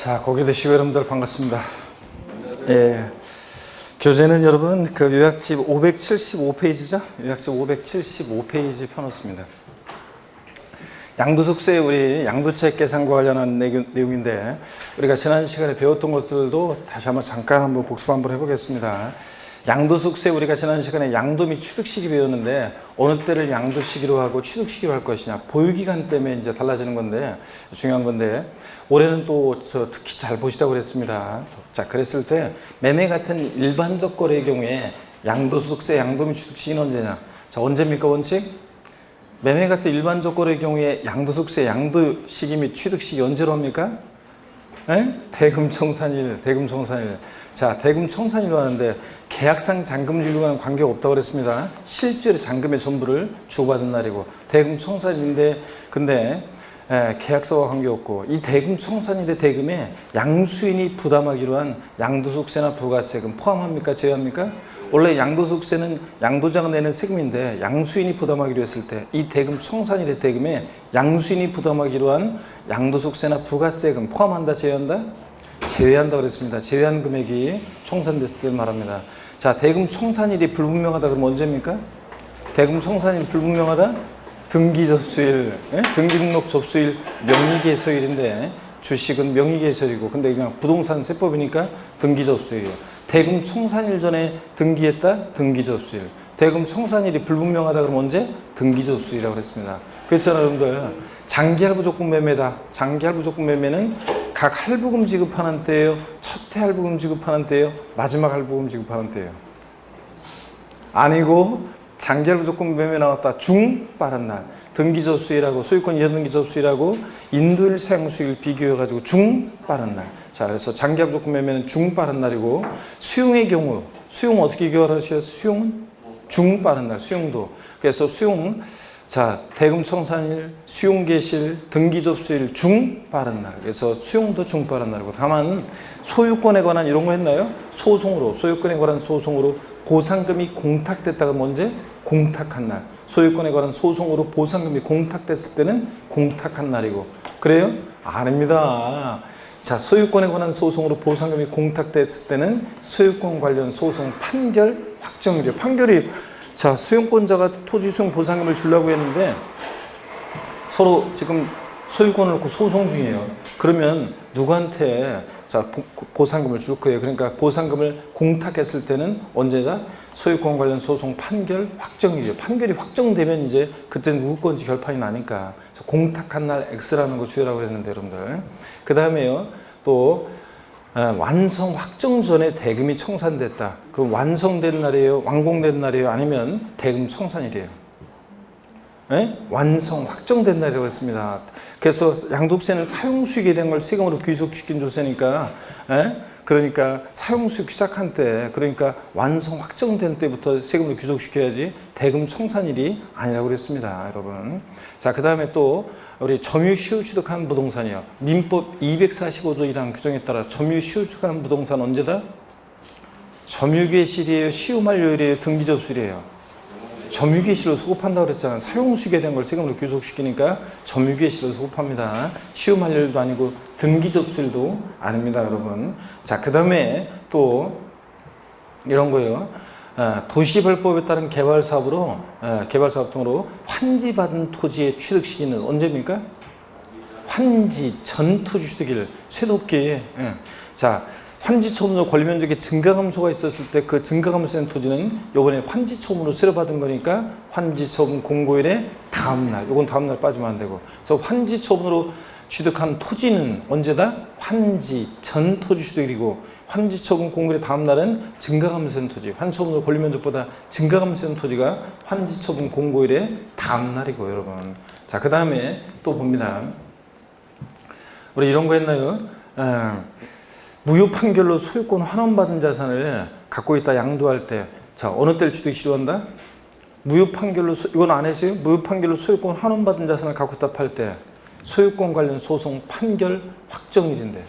자, 고개 드시고 여러분들 반갑습니다. 예. 교재는 여러분 그 요약집 575페이지죠? 요약집 575페이지 펴놓습니다. 양도속세 우리 양도채 계산과 관련한 내용인데 우리가 지난 시간에 배웠던 것들도 다시 한번 잠깐 한번 복습 한번 해보겠습니다. 양도속세 우리가 지난 시간에 양도 및 취득 시기 배웠는데 어느 때를 양도 시기로 하고 취득 시기로 할 것이냐 보유기간 때문에 이제 달라지는 건데 중요한 건데 올해는 또 특히 잘 보시라고 그랬습니다. 자, 그랬을 때 매매 같은 일반적 거래의 경우에 양도소득세 양도 및 취득 시기는 언제냐? 자, 언제입니까 원칙? 매매 같은 일반적 거래의 경우에 양도소득세 양도 시기 및 취득 시기 언제로 합니까? 대금청산일. 자, 대금청산일로 하는데 계약상 잔금질과는 관계가 없다고 그랬습니다. 실제로 잔금의 전부를 주고받은 날이고 대금청산일인데 근데 계약서와 관계없고 이 대금청산일의 대금에 양수인이 부담하기로 한 양도소득세나 부가세금 포함합니까? 제외합니까? 원래 양도소득세는 양도자가 내는 세금인데 양수인이 부담하기로 했을 때 이 대금청산일의 대금에 양수인이 부담하기로 한 양도소득세나 부가세금 포함한다? 제외한다? 제외한다 그랬습니다. 제외한 금액이 청산됐을 때를 말합니다. 자, 대금청산일이 불분명하다 그러면 언제입니까? 대금청산일이 불분명하다? 등기접수일, 등기등록 접수일 명의개소일인데 주식은 명의개소일이고 근데 그냥 부동산 세법이니까 등기접수일이에요. 대금청산일 전에 등기했다? 등기접수일. 대금청산일이 불분명하다 그러면 언제? 등기접수일이라고 그랬습니다. 그렇잖아요 여러분들. 장기할부조건 매매다. 장기할부조건 매매는 각 할부금 지급하는 때예요? 첫해 할부금 지급하는 때예요? 마지막 할부금 지급하는 때예요? 아니고 장기할부조건 매매 나왔다. 중 빠른 날. 등기접수일하고 소유권 이전 등기접수일하고 인도일 사용수일 비교해가지고 중 빠른 날. 자, 그래서 장기할부조건 매매는 중 빠른 날이고 수용의 경우 수용 어떻게 교환하셔요? 수용은 중 빠른 날. 수용도. 그래서 수용 자, 대금청산일, 수용개시일, 등기접수일 중 빠른 날. 그래서 수용도 중 빠른 날이고 다만 소유권에 관한 이런 거 했나요? 소송으로 소유권에 관한 소송으로 보상금이 공탁됐다가 언제? 공탁한 날. 소유권에 관한 소송으로 보상금이 공탁됐을 때는 공탁한 날이고 그래요? 아닙니다. 자, 소유권에 관한 소송으로 보상금이 공탁됐을 때는 소유권 관련 소송 판결 확정일이에요. 판결이 자, 수용권자가 토지 수용 보상금을 주려고 했는데 서로 지금 소유권을 놓고 소송 중이에요. 그러면 누구한테 자, 보상금을 줄 거예요. 그러니까 보상금을 공탁했을 때는 언제다? 소유권 관련 소송 판결 확정이죠. 판결이 확정되면 이제 그때는 누구 건지 결판이 나니까. 그래서 공탁한 날 X라는 거 주의라고 했는데 여러분들. 그 다음에요. 또 완성 확정 전에 대금이 청산됐다. 그럼 완성된 날이에요? 완공된 날이에요? 아니면 대금 청산일이에요? 완성 확정된 날이라고 했습니다. 그래서 양도세는 사용수익에 대한 걸 세금으로 귀속시킨 조세니까 그러니까 사용수익 시작한 때 그러니까 완성 확정된 때부터 세금으로 귀속시켜야지 대금 청산일이 아니라고 그랬습니다. 여러분. 자, 그 다음에 또 우리 점유 시효 취득한 부동산이요. 민법 245조 1항 규정에 따라 점유 시효 취득한 부동산 언제다? 점유개시일이에요? 시효 만료일이에요? 등기접수일이에요? 점유개시로 소급한다고 그랬잖아요. 사용수익에 대한 걸 세금으로 귀속시키니까 점유개시로 소급합니다. 시효 만료일도 아니고 등기접수일도 아닙니다, 여러분. 자, 그 다음에 또 이런 거예요. 도시개발법에 따른 개발사업으로 개발사업 등으로 환지받은 토지의 취득 시기는 언제입니까? 환지 전 토지 취득일 쇠도끼. 자, 환지 처분으로 권리 면적의 증가 감소가 있었을 때 그 증가 감소된 토지는 요번에 환지 처분으로 새로 받은 거니까 환지 처분 공고일의 다음 날. 요건 다음 날 빠지면 안 되고. 그래서 환지 처분으로 취득한 토지는 언제다? 환지 전 토지 취득일이고 환지 처분 공고일의 다음 날은 증가 감소된 토지. 환지 처분으로 권리 면적보다 증가 감소된 토지가 환지 처분 공고일의 다음 날이고 여러분. 자, 그 다음에 또 봅니다. 우리 이런 거 했나요? 무효 판결로 소유권 환원받은 자산을 갖고 있다 양도할 때, 자, 어느 때를 취득 시효한다? 무효 판결로, 이건 안 했어요? 무효 판결로 소유권 환원받은 자산을 갖고 있다 팔 때, 소유권 관련 소송 판결 확정일인데.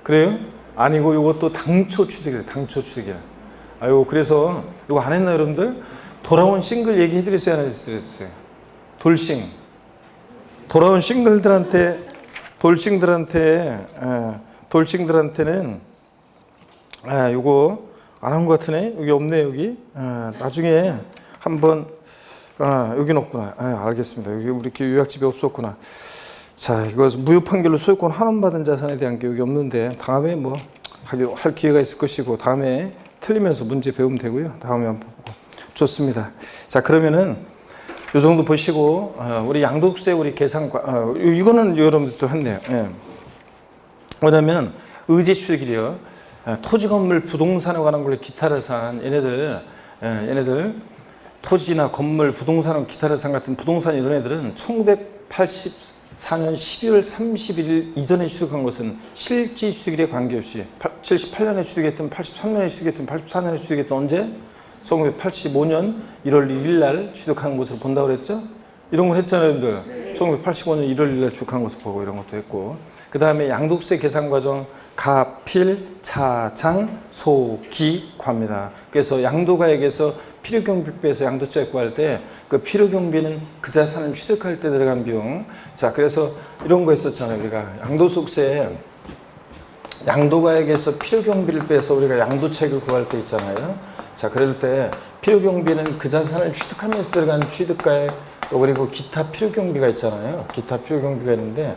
그래요? 아니고 이것도 당초 취득일, 당초 취득일. 아이고, 그래서 이거 안 했나 여러분들? 돌아온 싱글 얘기해드렸어요? 안 해드렸어요? 돌싱. 돌아온 싱글들한테 돌싱들한테는 요거 안 한 것 같으네. 여기 없네 여기. 나중에 한번 여긴 없구나. 알겠습니다. 여기 우리 요약집에 없었구나. 자, 이거 무효 판결로 소유권 환원받은 자산에 대한 게 여기 없는데 다음에 뭐 할 기회가 있을 것이고 다음에 틀리면서 문제 배우면 되고요. 다음에 한번 보고. 좋습니다. 자, 그러면은 요 정도 보시고 우리 양도세 우리 계산과 이거는 여러분들도 했네요. 예. 뭐냐면 의제 취득이요. 토지 건물 부동산에 관한 걸 기타 자산 얘네들 토지나 건물 부동산 기타 자산 같은 부동산 이런 애들은 1984년 12월 31일 이전에 취득한 것은 실지 취득일에 관계없이 78년에 취득했든 83년에 취득했든 84년에 취득했든 언제? 1985년 1월 1일 날 취득한 것으로 본다고 그랬죠? 이런 걸 했잖아요, 여러분들. 1985년 1월 1일 날 취득한 것을 보고 이런 것도 했고. 그 다음에 양도세 계산 과정 가, 필, 차, 장, 소, 기, 과입니다. 그래서 양도가액에서 필요경비 빼서 양도세 구할 때 그 필요경비는 그 자산을 취득할 때 들어간 비용. 자, 그래서 이런 거 했었잖아요. 우리가 양도소득세 양도가액에서 필요경비를 빼서 우리가 양도책을 구할 때 있잖아요. 자, 그럴 때 필요경비는 그 자산을 취득하면서 들어간 취득가액 또 그리고 기타 필요경비가 있잖아요. 기타 필요경비가 있는데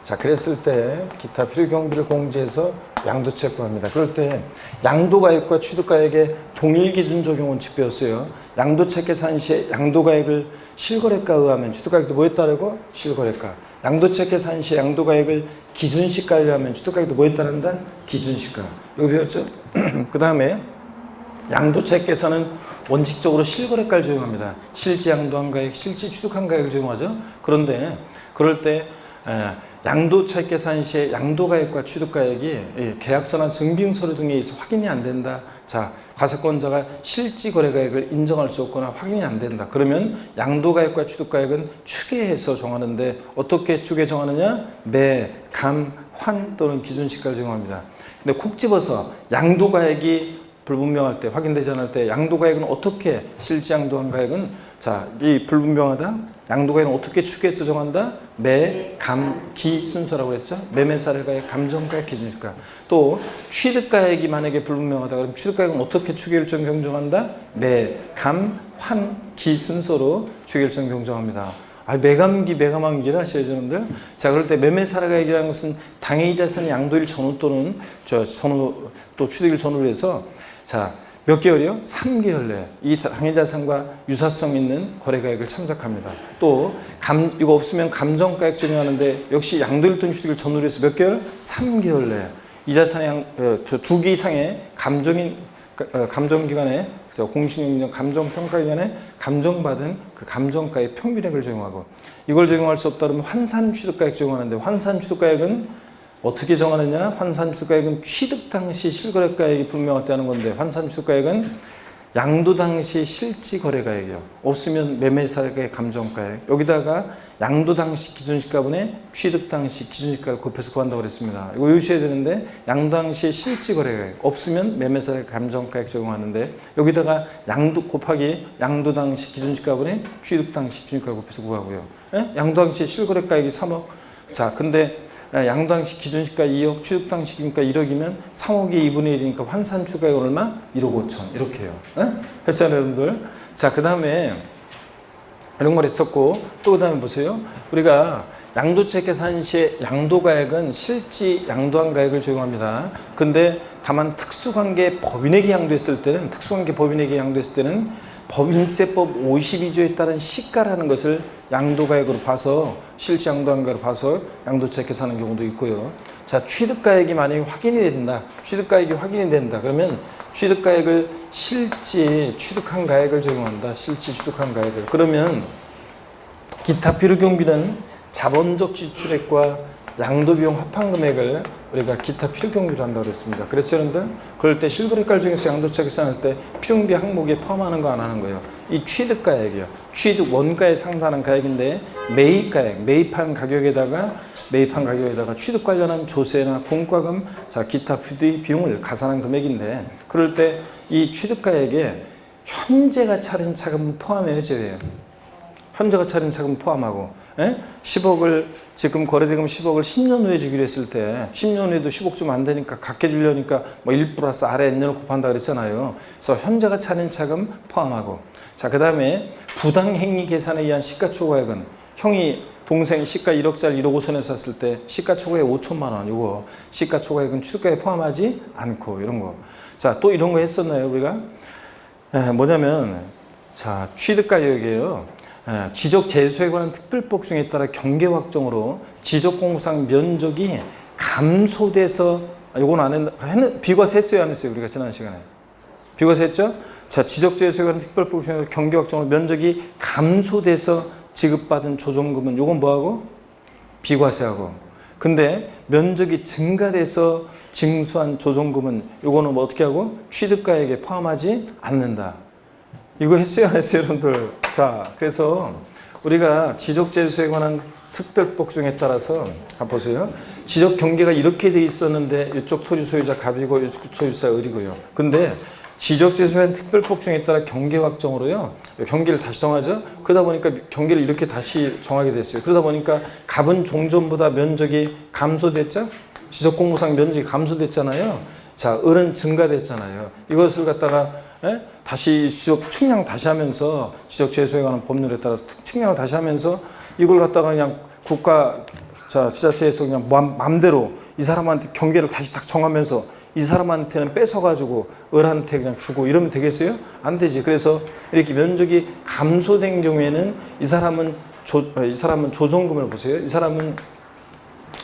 자, 그랬을 때 기타 필요경비를 공제해서 양도책 구합니다. 그럴 때 양도가액과 취득가액의 동일 기준 적용 원칙 배웠어요. 양도책 계산 시에 양도가액을 실거래가에 의하면 취득가액도 뭐에 따르고? 실거래가. 양도책 계산 시에 양도가액을 기준시가에 의하면 취득가액도 뭐에 따른다? 기준시가. 이거 배웠죠? 그 다음에 양도책 계산은 원칙적으로 실거래가를 적용합니다. 실지 양도한 가액, 실지 취득한 가액을 적용하죠. 그런데 그럴 때 양도책 계산 시에 양도가액과 취득가액이 계약서나 증빙서류 등에 있어 확인이 안 된다. 자, 과세권자가 실지 거래가액을 인정할 수 없거나 확인이 안 된다. 그러면 양도가액과 취득가액은 추계해서 정하는데 어떻게 추계 정하느냐? 매, 감, 환 또는 기준시가를 적용합니다. 근데 콕 집어서 양도가액이 불분명할 때, 확인되지 않을 때 양도가액은 어떻게 실지 양도한 가액은 자, 이 불분명하다. 양도가액은 어떻게 추계해서 정한다? 매, 감, 기 순서라고 했죠. 매매사례가액, 감정가액, 기준시가. 또 취득가액이 만약에 불분명하다. 그럼 취득가액은 어떻게 추계일정 경정한다? 매, 감, 환, 기 순서로 추계일정 경정합니다. 매감기, 매감한기를 하셔야죠, 여러분들. 자, 그럴 때 매매사례가액이라는 것은 당해의 자산의 양도일 전후 또는 또 취득일 전후로 해서 자, 몇 개월이요? 3개월 내에 이 당해자산과 유사성 있는 거래가액을 참작합니다. 또 이거 없으면 감정가액 적용하는데 역시 양도일 또는 취득일 전후로 해서 몇 개월? 3개월 내에 이 자산의 두 개 이상의 감정기관에 그래서 공신인정 감정평가기관에 감정받은 그 감정가의 평균액을 적용하고 이걸 적용할 수 없다 그러면 환산취득가액 적용하는데 환산취득가액은 어떻게 정하느냐? 환산취득가액은 취득 당시 실거래가액이 분명할 때 하는 건데 환산취득가액은 양도 당시 실지 거래가액이요. 없으면 매매사례가액 감정가액 여기다가 양도 당시 기준시가분의 취득 당시 기준시가를 곱해서 구한다고 그랬습니다. 이거 외우셔야 되는데 양도 당시 실지 거래가액 없으면 매매사례 감정가액 적용하는데 여기다가 양도 곱하기 양도 당시 기준시가분의 취득 당시 기준시가 곱해서 구하고요. 양도 당시 실거래가액이 3억. 자, 근데 양도 당시 기준시가 2억, 취득 당시 기준시가 1억이면 3억이 2분의 1이니까 환산 추가액 얼마? 1억 5천. 이렇게 해요. 했어요, 여러분들? 자, 그 다음에 이런 걸 했었고, 또 그 다음에 보세요. 우리가 양도책 계산 시에 양도가액은 실지 양도한 가액을 적용합니다. 근데 다만 특수관계 법인에게 양도했을 때는, 특수관계 법인에게 양도했을 때는 법인세법 52조에 따른 시가라는 것을 양도가액으로 봐서 실지 양도한 가액으로 봐서 양도책 계산하는 경우도 있고요. 자, 취득가액이 만약에 확인이 된다. 취득가액이 확인이 된다. 그러면 취득가액을 실지 취득한 가액을 적용한다. 실지 취득한 가액을. 그러면 기타 필요경비는 자본적 지출액과 양도비용 합한금액을 우리가 기타 필요경비로 한다고 그랬습니다. 그렇죠, 여러분들? 그럴 때 실거래가를 중에서 양도책 계산할 때 필요경비 항목에 포함하는 거 안 하는 거예요. 이 취득가액이요. 취득 원가에 상당한 가액인데 매입가액, 매입한 가격에다가 취득 관련한 조세나 공과금, 자, 기타 비용을 가산한 금액인데 그럴 때 이 취득가액에 현재가 차린 차금은 포함해요, 제외해요? 현재가 차린 차금은 포함하고 예? 10억을 지금 거래대금 10억을 10년 후에 주기로 했을 때 10년 후에도 10억 주면 안 되니까 갖게 주려니까 뭐 1 플러스 아래 N을 곱한다 그랬잖아요. 그래서 현저가 차림차금 포함하고, 자, 그 다음에 부당행위 계산에 의한 시가초과액은 형이 동생 시가 1억짜리 1억 5천에 샀을 때 시가초과액 5천만 원, 요거 시가초과액은 취득가에 포함하지 않고, 이런 거. 자, 또 이런 거 했었나요 우리가? 뭐냐면, 자, 취득가격이에요. 지적재수에 관한 특별법 중에 따라 경계확정으로 지적공상 면적이 감소돼서, 요건 안 했, 비과세 했어요 안 했어요 우리가 지난 시간에? 비과세 했죠? 자, 지적재수에 관한 특별법 중에 따라 경계확정으로 면적이 감소돼서 지급받은 조정금은 요건 뭐하고? 비과세하고. 근데 면적이 증가돼서 징수한 조정금은 요거는 뭐 어떻게 하고? 취득가액에 포함하지 않는다. 이거 했어요 안 했어요 여러분들? 자, 그래서 우리가 지적재수에 관한 특별법 중에 따라서 한번 보세요. 지적 경계가 이렇게 돼 있었는데 이쪽 토지 소유자 갑이고 이쪽 소유자 을이고요. 근데 지적재수에 관한 특별법 중에 따라 경계 확정으로요, 경계를 다시 정하죠. 그러다 보니까 경계를 이렇게 다시 정하게 됐어요. 그러다 보니까 갑은 종전보다 면적이 감소됐죠. 지적공무상 면적이 감소됐잖아요. 자, 을은 증가됐잖아요. 이것을 갖다가 다시 지적 측량 다시 하면서 지적재수에 관한 법률에 따라서 측량을 다시 하면서 이걸 갖다가 그냥 국가, 자, 지자체에서 그냥 맘대로 이 사람한테 경계를 다시 딱 정하면서 이 사람한테는 뺏어가지고 을한테 그냥 주고 이러면 되겠어요? 안 되지. 그래서 이렇게 면적이 감소된 경우에는 이 사람은 조정금을 보세요. 이 사람은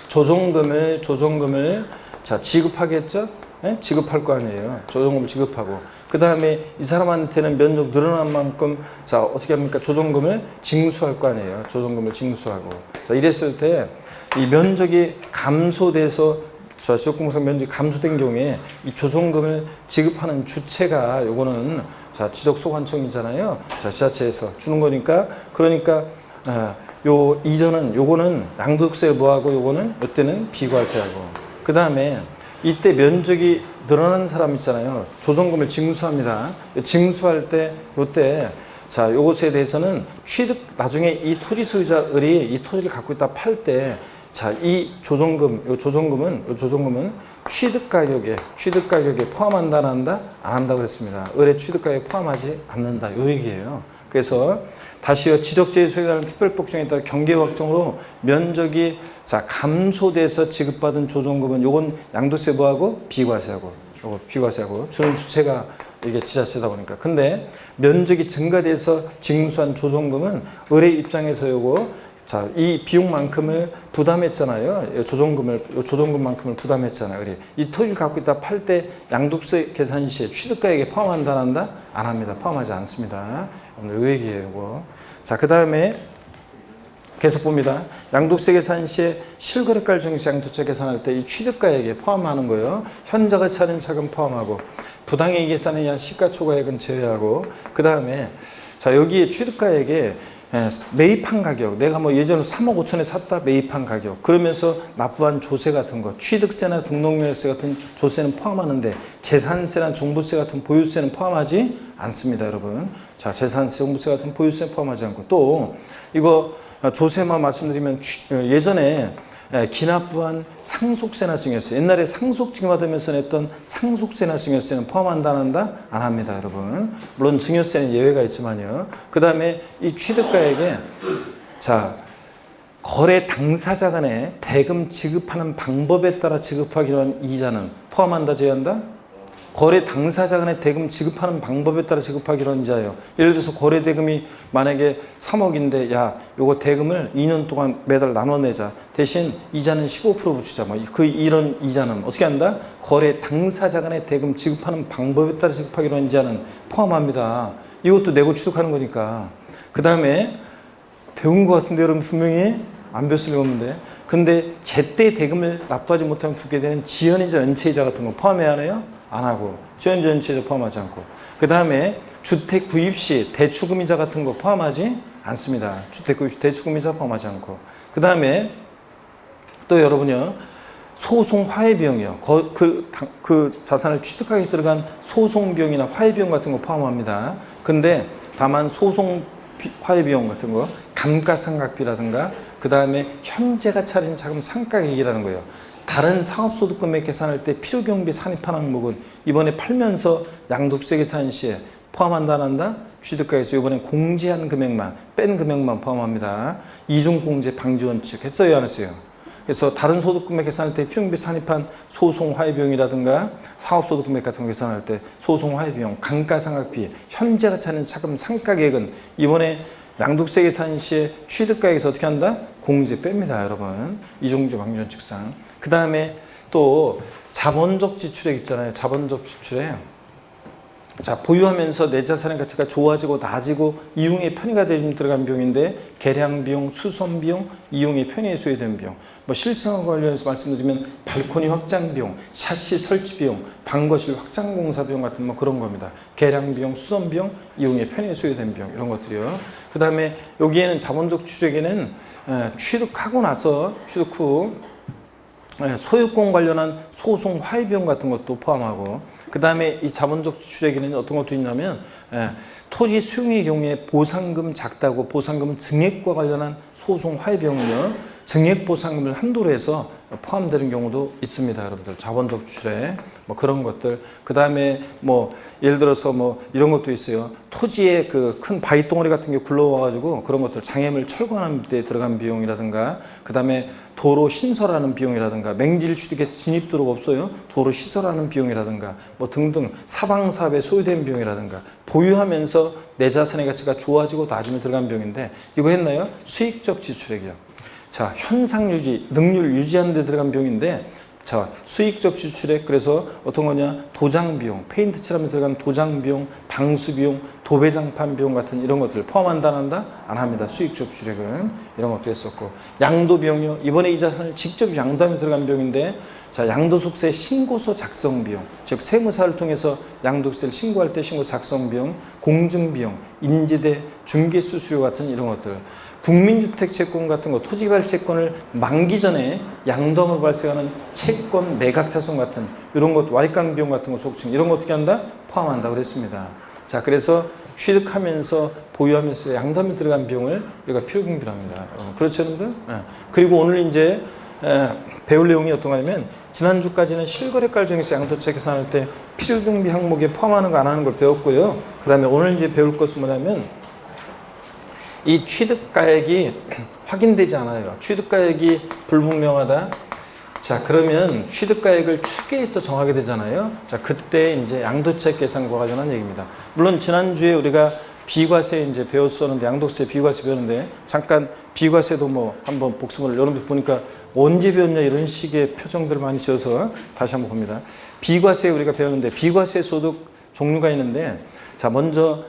조정금을 자, 지급하겠죠? 네? 지급할 거 아니에요. 조정금을 지급하고. 그 다음에 이 사람한테는 면적 늘어난 만큼, 자, 어떻게 합니까? 조정금을 징수할 거 아니에요. 조정금을 징수하고. 자, 이랬을 때 이 면적이 감소돼서, 자, 지적공무상 면적이 감소된 경우에 이 조정금을 지급하는 주체가 요거는, 자, 지적소관청이잖아요. 자, 지자체에서 주는 거니까, 그러니까 요 이전은 요거는 양도세를 뭐하고 요거는 이때는 비과세하고. 그 다음에 이때 면적이 늘어나는 사람 있잖아요. 조정금을 징수합니다. 징수할 때 요때, 자, 요것에 대해서는 나중에 이 토지 소유자 을이 이 토지를 갖고 있다 팔 때, 자, 이 조정금은 취득가격에 포함한다, 안 한다? 안 한다 그랬습니다. 을의 취득가격에 포함하지 않는다. 요 얘기예요. 그래서 다시요, 지적재수에 관한 특별법 중에 따라 경계 확정으로 면적이, 자, 감소돼서 지급받은 조정금은 요건 양도세 뭐하고? 비과세하고. 요거 비과세하고. 주는 주체가 이게 지자체다 보니까. 근데 면적이 증가돼서 징수한 조정금은 을의 입장에서 요거, 자, 이 비용만큼을 부담했잖아요. 조정금만큼을 부담했잖아요. 그래. 이 토지를 갖고 있다 팔 때 양도세 계산 시에 취득가액에 포함한다, 안 한다? 안 합니다. 포함하지 않습니다. 오늘 요 얘기예요, 이거. 자, 그 다음에 계속 봅니다. 양도세 계산 시에 실거래가를 정해서 양도세 계산할 때 이 취득가액에 포함하는 거예요. 현저가 차림차금 포함하고, 부당행위 계산에 의한 시가초과액은 제외하고, 그 다음에, 자, 여기에 취득가액에 매입한 가격, 내가 뭐 예전에 3억 5천에 샀다, 매입한 가격, 그러면서 납부한 조세 같은 거, 취득세나 등록명세 같은 조세는 포함하는데 재산세나 종부세 같은 보유세는 포함하지 않습니다, 여러분. 자, 재산세, 종부세 같은 보유세는 포함하지 않고, 또 이거 조세만 말씀드리면, 예전에 기납부한 상속세나 증여세, 옛날에 상속 증여받으면서 냈던 상속세나 증여세는 포함한다, 안 한다? 안 합니다, 여러분. 물론 증여세는 예외가 있지만요. 그 다음에 이 취득가액에, 자, 거래 당사자 간에 대금 지급하는 방법에 따라 지급하기로 한 이자는 포함한다, 제외한다? 거래 당사자 간에 대금 지급하는 방법에 따라 지급하기로 한 이자예요. 예를 들어서 거래 대금이 만약에 3억인데, 야, 요거 대금을 2년 동안 매달 나눠내자. 대신 이자는 15% 붙이자. 뭐 이런 이자는 어떻게 한다? 거래 당사자 간에 대금 지급하는 방법에 따라 지급하기로 한 이자는 포함합니다. 이것도 내고 취득하는 거니까. 그 다음에 배운 것 같은데 여러분 분명히 안 배웠을 리가 없는데. 근데 제때 대금을 납부하지 못하면 붙게 되는 지연이자 연체이자 같은 거 포함해야 하나요? 안 하고, 지연이자 연체이자 포함하지 않고. 그 다음에 주택 구입 시 대출금이자 같은 거 포함하지 않습니다. 주택 구입 시 대출금이자 포함하지 않고. 그 다음에 또 여러분요, 소송 화해 비용이요. 그 자산을 취득하기 위해서 들어간 소송 비용이나 화해 비용 같은 거 포함합니다. 근데 다만 소송 화해비용 같은 거, 감가상각비라든가 그 다음에 현재가 차린 자금 상가액이라는 거예요. 다른 상업소득금액 계산할 때 필요경비 산입한 항목은 이번에 팔면서 양도세 계산 시에 포함한다 안 한다? 취득가에서 이번에 공제한 금액만 뺀 금액만 포함합니다. 이중공제 방지원칙 했어요 안 했어요? 그래서 다른 소득금액 계산할 때 필요경비 산입한 소송 화해비용이라든가 사업소득금액 같은 거 계산할 때 소송 화해비용, 감가상각비, 현재가 차린 자금 상가액은 이번에 양도세 계산 시에 취득가액에서 어떻게 한다? 공제 뺍니다 여러분. 이중공제 방지원칙상. 그 다음에 또 자본적 지출액 있잖아요. 자본적 지출액. 자, 보유하면서 내 자산의 가치가 좋아지고 낮아지고 이용의 편의가 되는 들어간 비용인데 계량비용, 수선비용, 이용의 편의에 소요된 비용. 뭐 실생활 관련해서 말씀드리면 발코니 확장 비용, 샤시 설치 비용, 방거실 확장 공사 비용 같은 뭐 그런 겁니다. 계량비용, 수선비용, 이용의 편의에 소요된 비용 이런 것들이요. 그 다음에 여기에는 자본적 지출액에는 취득하고 나서 취득 후 소유권 관련한 소송 화해비용 같은 것도 포함하고 그 다음에 이 자본적 지출액에는 어떤 것도 있냐면 토지 수용의 경우에 보상금 작다고 보상금 증액과 관련한 소송 화해비용은요. 증액 보상금을 한도로 해서 포함되는 경우도 있습니다. 여러분들 자본적 지출액 뭐 그런 것들 그 다음에 뭐 예를 들어서 뭐 이런 것도 있어요. 토지에 그 큰 바위 덩어리 같은 게 굴러와가지고 그런 것들 장애물 철거하는 데 들어간 비용이라든가 그 다음에 도로 신설하는 비용이라든가 맹지를 취득해서 진입도로가 없어요. 도로 시설하는 비용이라든가 뭐 등등 사방사업에 소요된 비용이라든가 보유하면서 내 자산의 가치가 좋아지고 낮으면 들어간 비용인데 이거 했나요? 수익적 지출액이요. 자, 현상 유지, 능률 유지하는 데 들어간 비용인데 자, 수익적 지출액 그래서 어떤 거냐? 도장 비용, 페인트 칠하면 들어간 도장 비용, 방수 비용, 도배장판 비용 같은 이런 것들 포함한다 안 한다? 안 합니다. 수익적 지출액은 이런 것도 했었고 양도 비용이요. 이번에 이 자산을 직접 양도하면 들어간 비용인데 자, 양도소득세 신고서 작성 비용, 즉 세무사를 통해서 양도세를 신고할 때 신고 작성 비용, 공증 비용, 인지대, 중개 수수료 같은 이런 것들. 국민주택 채권 같은 거, 토지개발 채권을 만기 전에 양도함으로 발생하는 채권 매각자손 같은 이런 것, 와리강 비용 같은 거 속칭 이런 거 어떻게 한다? 포함한다 그랬습니다. 자, 그래서 취득하면서 보유하면서 양도하면 들어간 비용을 우리가 필요경비로 합니다. 그렇죠, 여러분들? 그리고 오늘 이제 배울 내용이 어떤 거냐면 지난주까지는 실거래가 정에서 양도세 계산할 때 필요경비 항목에 포함하는 거 안 하는 걸 배웠고요. 그 다음에 오늘 이제 배울 것은 뭐냐면 이 취득가액이 확인되지 않아요. 취득가액이 불분명하다. 자, 그러면 취득가액을 추계해서 정하게 되잖아요. 자, 그때 이제 양도세 계산과 관련한 얘기입니다. 물론 지난주에 우리가 비과세 이제 배웠었는데 양도세 비과세 배웠는데 잠깐 비과세도 뭐 한번 복습을 여러분들 보니까 언제 배웠냐 이런 식의 표정들을 많이 지어서 다시 한번 봅니다. 비과세 우리가 배웠는데 비과세 소득 종류가 있는데 자, 먼저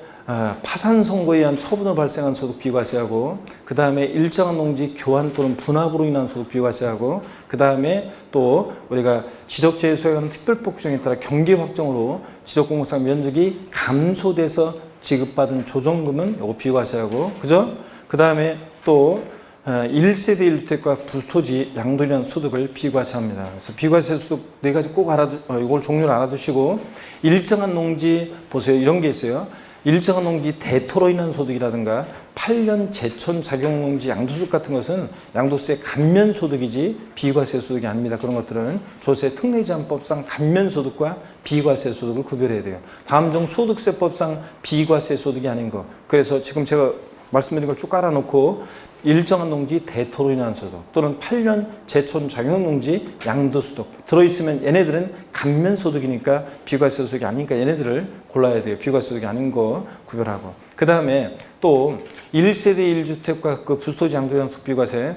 파산 선고에 의한 처분으로 발생한 소득 비과세하고 그 다음에 일정한 농지 교환 또는 분합으로 인한 소득 비과세하고 그 다음에 또 우리가 지적재해 소유하는 특별법규정에 따라 경계 확정으로 지적공사상 면적이 감소돼서 지급받은 조정금은 요거 비과세하고 그죠? 그 다음에 또 1세대 1주택과 부토지 양도량 소득을 비과세합니다. 그래서 비과세 소득 네 가지 꼭 이걸 종류를 알아두시고 일정한 농지 보세요. 이런 게 있어요. 일정한 농지 대토로 인한 소득이라든가 8년 제촌 작용농지 양도소득 같은 것은 양도세 감면소득이지 비과세 소득이 아닙니다. 그런 것들은 조세 특례제한법상 감면소득과 비과세 소득을 구별해야 돼요. 다음 중 소득세법상 비과세 소득이 아닌 거. 그래서 지금 제가 말씀드린 걸 쭉 깔아놓고 일정한 농지 대토로 인한 소득 또는 8년 제촌 작용농지 양도소득 들어있으면 얘네들은 감면소득이니까 비과세 소득이 아니니까 얘네들을 골라야 돼요. 비과세 소득이 아닌 거 구별하고 그 다음에 또 1세대 1주택과 그 부토지 양도량 소득 비과세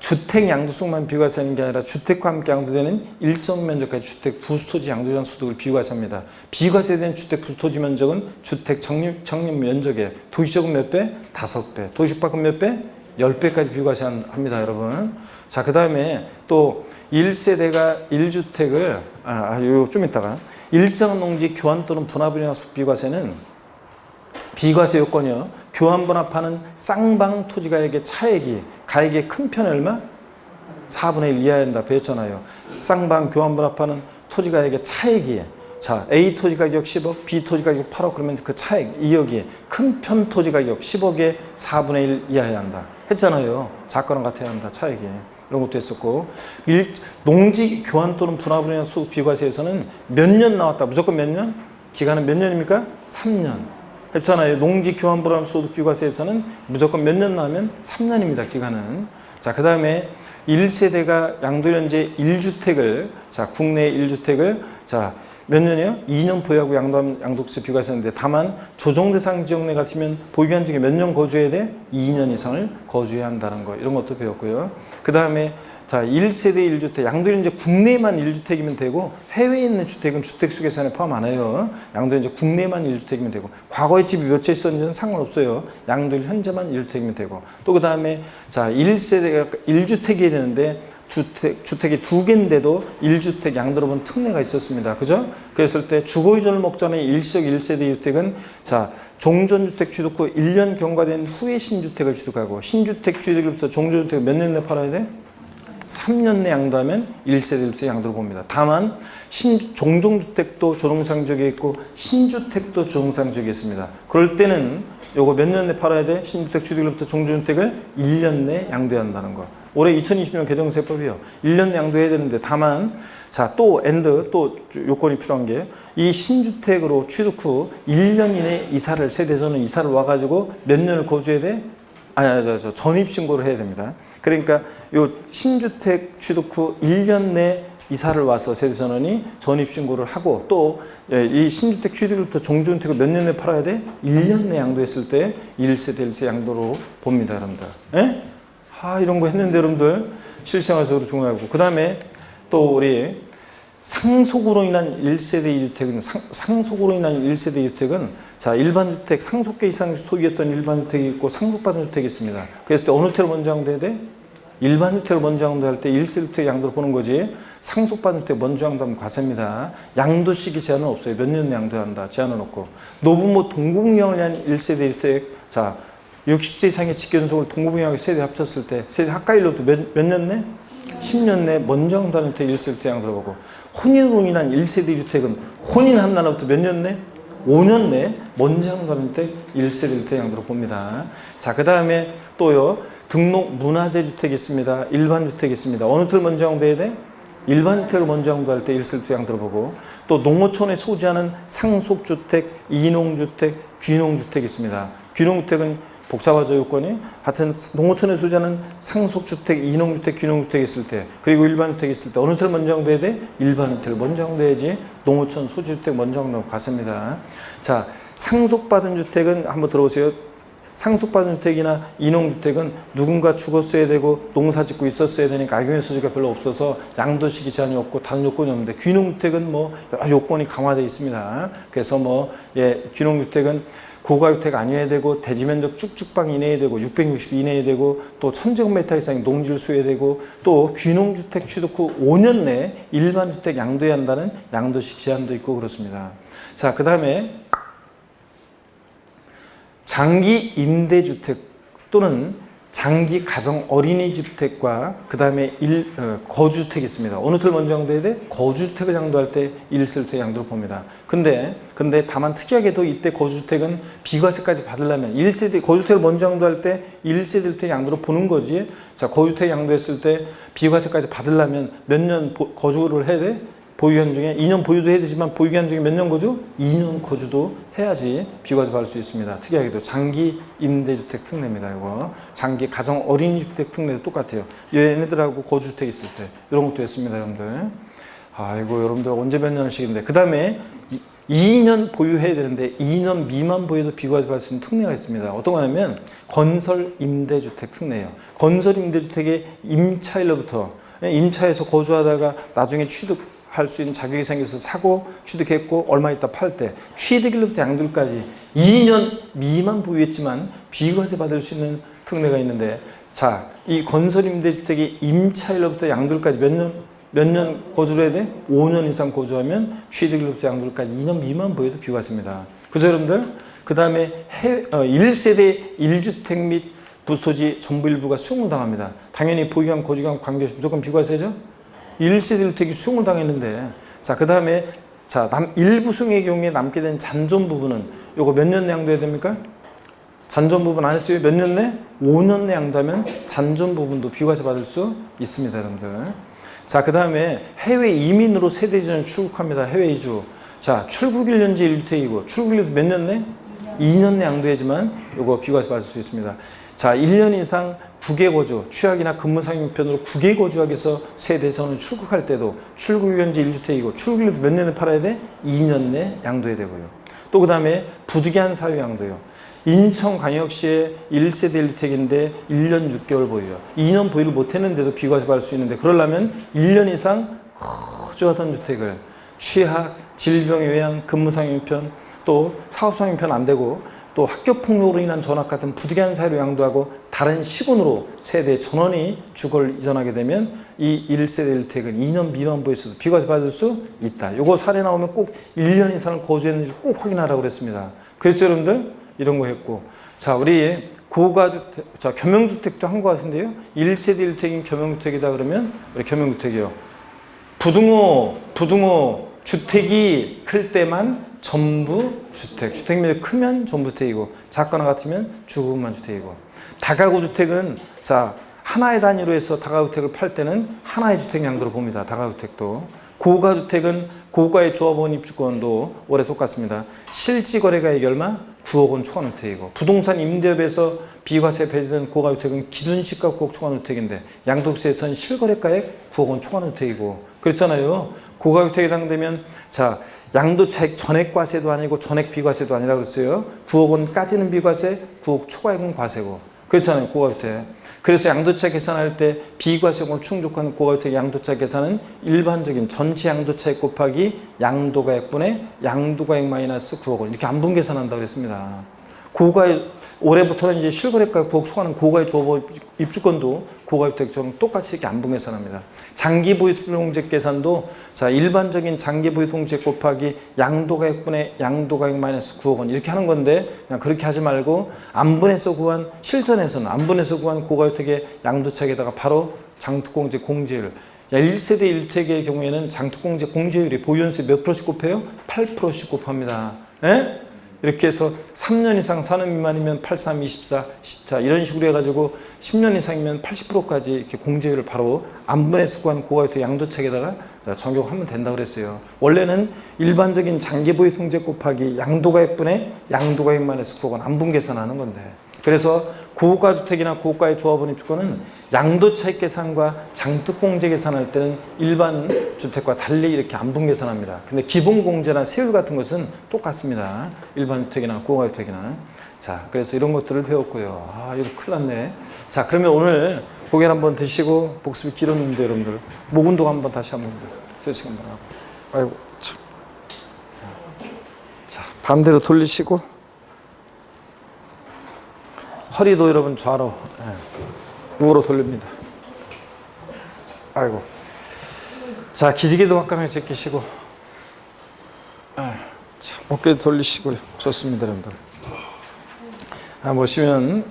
주택 양도소득만 비과세하는 게 아니라 주택과 함께 양도되는 일정 면적까지 주택 부토지 양도량 소득을 비과세합니다. 비과세된 주택 부토지 면적은 주택 적립 면적의 도시적은 몇 배? 5배. 도시밖은 몇 배? 10배까지 비과세합니다, 여러분. 자, 그 다음에 또 1세대가 1주택을, 좀 이따가, 일정한 농지 교환 또는 분합을 위한 비과세는 비과세 요건이요. 교환 분합하는 쌍방 토지가액의 차액이 가액의 큰 편이 얼마? 4분의 1 이하야 한다. 배웠잖아요. 쌍방 교환 분합하는 토지가액의 차액이 자, A 토지 가격 10억, B 토지 가격 8억 그러면 그 차액 2억이 큰 편 토지 가격 10억의 4분의 1 이하여야 한다. 했잖아요. 작거나 같아야 한다. 차액이. 이런 것도 했었고. 농지 교환 또는 분할으로 인한 소득 비과세에서는 몇 년 나왔다. 무조건 몇 년? 기간은 몇 년입니까? 3년. 했잖아요. 농지 교환 분할 소득 비과세에서는 무조건 몇 년 나오면 3년입니다. 기간은. 자, 그 다음에 1세대가 양도연재 1주택을, 자, 국내 1주택을, 자, 몇 년이요? 2년 보유하고 양도세 비과세인데 다만 조정대상 지역 내 같으면 보유기간 중에 몇 년 거주해야 돼? 2년 이상을 거주해야 한다는 거. 이런 것도 배웠고요. 그 다음에 자, 1세대 1주택. 양도연재 국내만 1주택이면 되고 해외에 있는 주택은 주택수 계산에 포함 안 해요. 양도연재 국내만 1주택이면 되고 과거에 집이 몇 채 있었는지는 상관없어요. 양도일 현재만 1주택이면 되고 또 그 다음에 자, 1세대가 1주택이 되는데 주택이 2개인데도 1주택 양도로 본 특례가 있었습니다. 그죠? 그랬을 때 주거의존을 목전에 일시적 1세대 주택은 자, 종전주택 취득 후 1년 경과된 후에 신주택을 취득하고 신주택 취득일부터 종전주택 몇 년 내 팔아야 돼? 3년 내 양도하면 1세대 주택 양도로 봅니다. 다만 종종주택도 조정상 지역에 있고 신주택도 조정상 지역에 있습니다. 그럴 때는 요거 몇 년 내 팔아야 돼? 신주택 취득일부터 종전주택을 1년 내 양도해야 한다는 거. 올해 2020년 개정세법이요. 1년 내 양도해야 되는데 다만 자, 또 요건이 필요한 게 이 신주택으로 취득 후 1년 이내 이사를 세대에서는 이사를 와가지고 몇 년을 거주해야 돼? 전입신고를 해야 됩니다. 그러니까 요 신주택 취득 후 1년 내 이사를 와서 세대전원이 전입신고를 하고 또 이 신주택 취득일부터 종주택을 몇 년 내 팔아야 돼? 1년 내 양도했을 때 1세대 1세 양도로 봅니다. 여러분들. 예? 이런 거 했는데 여러분들 실생활적으로 중요하고 그 다음에 또 우리 상속으로 인한 1세대 2주택은 상속으로 인한 1세대 2주택은 자, 일반주택 상속계 이상 소유했던 일반주택이 있고 상속받은 주택이 있습니다. 그랬을 때 어느 주택을 먼저 양도해야 돼? 일반주택을 먼저 양도할 때 1세대 양도를 보는 거지 상속받은 주택 먼저 양도하면 과세입니다. 양도 시기 제한은 없어요. 몇 년 양도해야 한다. 제한은 없고 노부모 동국령을 위한 1세대 주택 자 60세 이상의 직계존속을 동국령하고 세대 합쳤을 때 세대 합가일로부터 몇 년 내? 10년 내 먼저 양도하는 주택 1세대 양도를 보고 혼인으로 인한 1세대 주택은 혼인한 날부터 몇 년 내? 5년 내 먼저 양도하는 주택 1세대 주택 양도를 봅니다. 자, 그 다음에 또요 등록 문화재 주택이 있습니다. 일반 주택이 있습니다. 어느 주택을 먼저 양도해야 돼? 일반 주택을 먼저 양도할 때 1세대 주택 양도를 보고 또 농어촌에 소지하는 상속주택, 이농주택, 귀농주택이 있습니다. 귀농주택은 복잡하죠, 요건이. 하여튼 농어촌에 소지하는 상속주택, 이농주택, 귀농주택이 있을 때 그리고 일반주택이 있을 때 어느 주택을 먼저 양도해야 돼? 일반주택을 먼저 양도해야지 농어촌 소지주택 먼저 양도하고 같습니다. 자, 상속받은 주택은 한번 들어보세요. 상속받은 주택이나 이농주택은 누군가 죽었어야 되고 농사 짓고 있었어야 되니까 악용의 소지가 별로 없어서 양도시기 제한이 없고 다른 요건이 없는데 귀농주택은 뭐 여러 요건이 강화되어 있습니다. 그래서 귀농주택은 고가주택 아니어야 되고 대지면적 쭉쭉방 이내에 되고 660 이내에 되고 또 1000제곱미터 이상의 농지를 소유해야 되고 또 귀농주택 취득 후 5년 내에 일반주택 양도해야 한다는 양도식 제한도 있고 그렇습니다. 자, 그 다음에 장기 임대주택 또는 장기 가정 어린이주택과 그 다음에 거주주택이 있습니다. 어느 주택을 먼저 양도해야 돼? 거주주택을 양도할 때 1세대 양도를 봅니다. 근데 다만 특이하게도 이때 거주주택은 비과세까지 받으려면 1세대 거주주택을 먼저 양도할 때 1세대 주택 양도를 보는 거지. 자, 거주주택 양도했을 때 비과세까지 받으려면 몇 년 거주를 해야 돼? 보유기간 중에 2년 보유도 해야 되지만 보유기간 중에 몇 년 거주? 2년 거주도 해야지 비과세 받을 수 있습니다. 특이하게도 장기 임대주택 특례입니다. 이거 장기 가정 어린이주택 특례도 똑같아요. 얘네들하고 거주주택 있을 때 이런 것도 했습니다. 여러분들. 아이고 여러분들 언제 몇 년씩인데 그 다음에 2년 보유해야 되는데 2년 미만 보유도 비과세 받을 수 있는 특례가 있습니다. 어떤 거냐면 건설 임대주택 특례예요. 건설 임대주택의 임차일로부터 임차에서 거주하다가 나중에 취득할 수 있는 자격이 생겨서 사고 취득했고 얼마 있다 팔 때 취득일로부터 양도일까지 2년 미만 보유했지만 비과세 받을 수 있는 특례가 있는데 자, 이 건설 임대주택이 임차일로부터 양도일까지 몇 년 거주를 해야 돼? 5년 이상 거주하면 취득일로부터 양도일까지 2년 미만 보유도 비과세입니다. 그죠 여러분들? 그 다음에 1세대 1주택 및 부토지 전부 일부가 수용을 당합니다. 당연히 보유기간 거주기간 관계없이 무조건 비과세죠? 1세대 1주택이 수용을 당했는데 자, 그 다음에 자, 일부승의 경우에 남게 된 잔존 부분은 요거 몇 년 내 양도해야 됩니까? 잔존 부분 안 했어요? 몇 년 내? 5년 내 양도하면 잔존 부분도 비과세 받을 수 있습니다, 여러분들. 자, 그 다음에 해외 이민으로 세대 이전을 출국합니다. 해외 이주. 자, 출국 1년제 1주택이고 출국 1년 몇 년 내? 2년 내 양도해야지만 요거 비과세 받을 수 있습니다. 자, 1년 이상 국외 거주, 취약이나 근무 상용편으로 국외 거주하기 위해서 세대에서는 출국할 때도 출국 1년제 1주택이고 출국 1년 몇 년에 팔아야 돼? 2년 내 양도해야 되고요. 또 그 다음에 부득이한 사유 양도요. 인천광역시의 1세대 1주택인데 1년 6개월 보유요. 2년 보유를 못했는데도 비과세 받을 수 있는데 그러려면 1년 이상 거주하던 주택을 취약, 질병, 요양, 근무상용편, 또 사업상용편 안 되고 또 학교폭력으로 인한 전학 같은 부득이한 사유로 양도하고 다른 시군으로 세대 전원이 주거를 이전하게 되면 이 1세대 1주택은 2년 미만 보유에서도 비과세 받을 수 있다. 요거 사례 나오면 꼭 1년 이상을 거주했는지 꼭 확인하라고 그랬습니다. 그랬죠, 여러분들? 이런 거 했고. 자, 우리 고가주택, 자, 겸용주택도 한 거 같은데요. 1세대 1주택인 겸용주택이다 그러면 우리 겸용주택이요. 부등호 주택이 클 때만 전부 주택. 주택면이 크면 전부 주택이고 작거나 같으면 주거만 주택이고. 다가구 주택은 자, 하나의 단위로 해서 다가구주택을 팔 때는 하나의 주택 양도로 봅니다. 다가구주택도. 고가주택은 고가의 조합원 입주권도 올해 똑같습니다. 실지거래가액이 얼마? 9억 원 초과주택이고 부동산 임대업에서 비과세 배제된 고가주택은 기준시가 9억 초과주택인데 양도세에서는 실거래가액 9억 원 초과주택이고 그렇잖아요. 고가주택에 해당되면 자 양도차익 전액과세도 아니고 전액 비과세도 아니라 그랬어요. 9억 원까지는 비과세, 9억 초과액은 과세고 그렇잖아요. 고가주택. 그래서 양도차익 계산할 때 비과세금을 충족한 고가주택 양도차익 계산은 일반적인 전체 양도차익 곱하기 양도가액분의 양도가액 마이너스 9억 원 이렇게 안분 계산한다고 그랬습니다. 고가의 올해부터는 이제 실거래가 9억 초과하는 고가의 조합원 입주권도 고가주택처럼 똑같이 이렇게 안분 계산합니다. 장기보유 통제 계산도 자 일반적인 장기보유 통제 곱하기 양도가액분의 양도가액 마이너스 9억 원 이렇게 하는 건데 그냥 그렇게 하지 말고 안분해서 구한 실전에서는 안분해서 구한 고가주택의 양도차익에다가 바로 장특공제 공제율 1세대 1주택의 경우에는 장특공제 공제율이 보유연수에 몇 프로씩 곱해요? 8%씩 곱합니다. 에? 이렇게 해서 3년 이상 사는 미만이면 83, 24, 자 이런 식으로 해가지고 10년 이상이면 80%까지 이렇게 공제율을 바로 안분해서 구한 고가주택 양도차익에다가 적용하면 된다고 그랬어요. 원래는 일반적인 장기보유 통제 곱하기 양도가액분의 양도가액 마이너스 9억 원 안분 계산하는 건데 그래서 고가주택이나 고가의 조합원 입주권은 양도차익 계산과 장특공제 계산할 때는 일반 주택과 달리 이렇게 안분 계산합니다. 근데 기본공제나 세율 같은 것은 똑같습니다. 일반 주택이나 고가주택이나. 자, 그래서 이런 것들을 배웠고요. 아, 이거 큰일 났네. 자, 그러면 오늘 고개를 한번 드시고 복습이 길었는데 여러분들 목 운동 한번 다시 한번 3시간 한번 하고. 아이고, 참. 자, 반대로 돌리시고 허리도 여러분 좌로 우로 돌립니다. 아이고. 자, 기지개도 확강하게 제끼시고 자, 어깨도 돌리시고 좋습니다, 여러분들. 보시면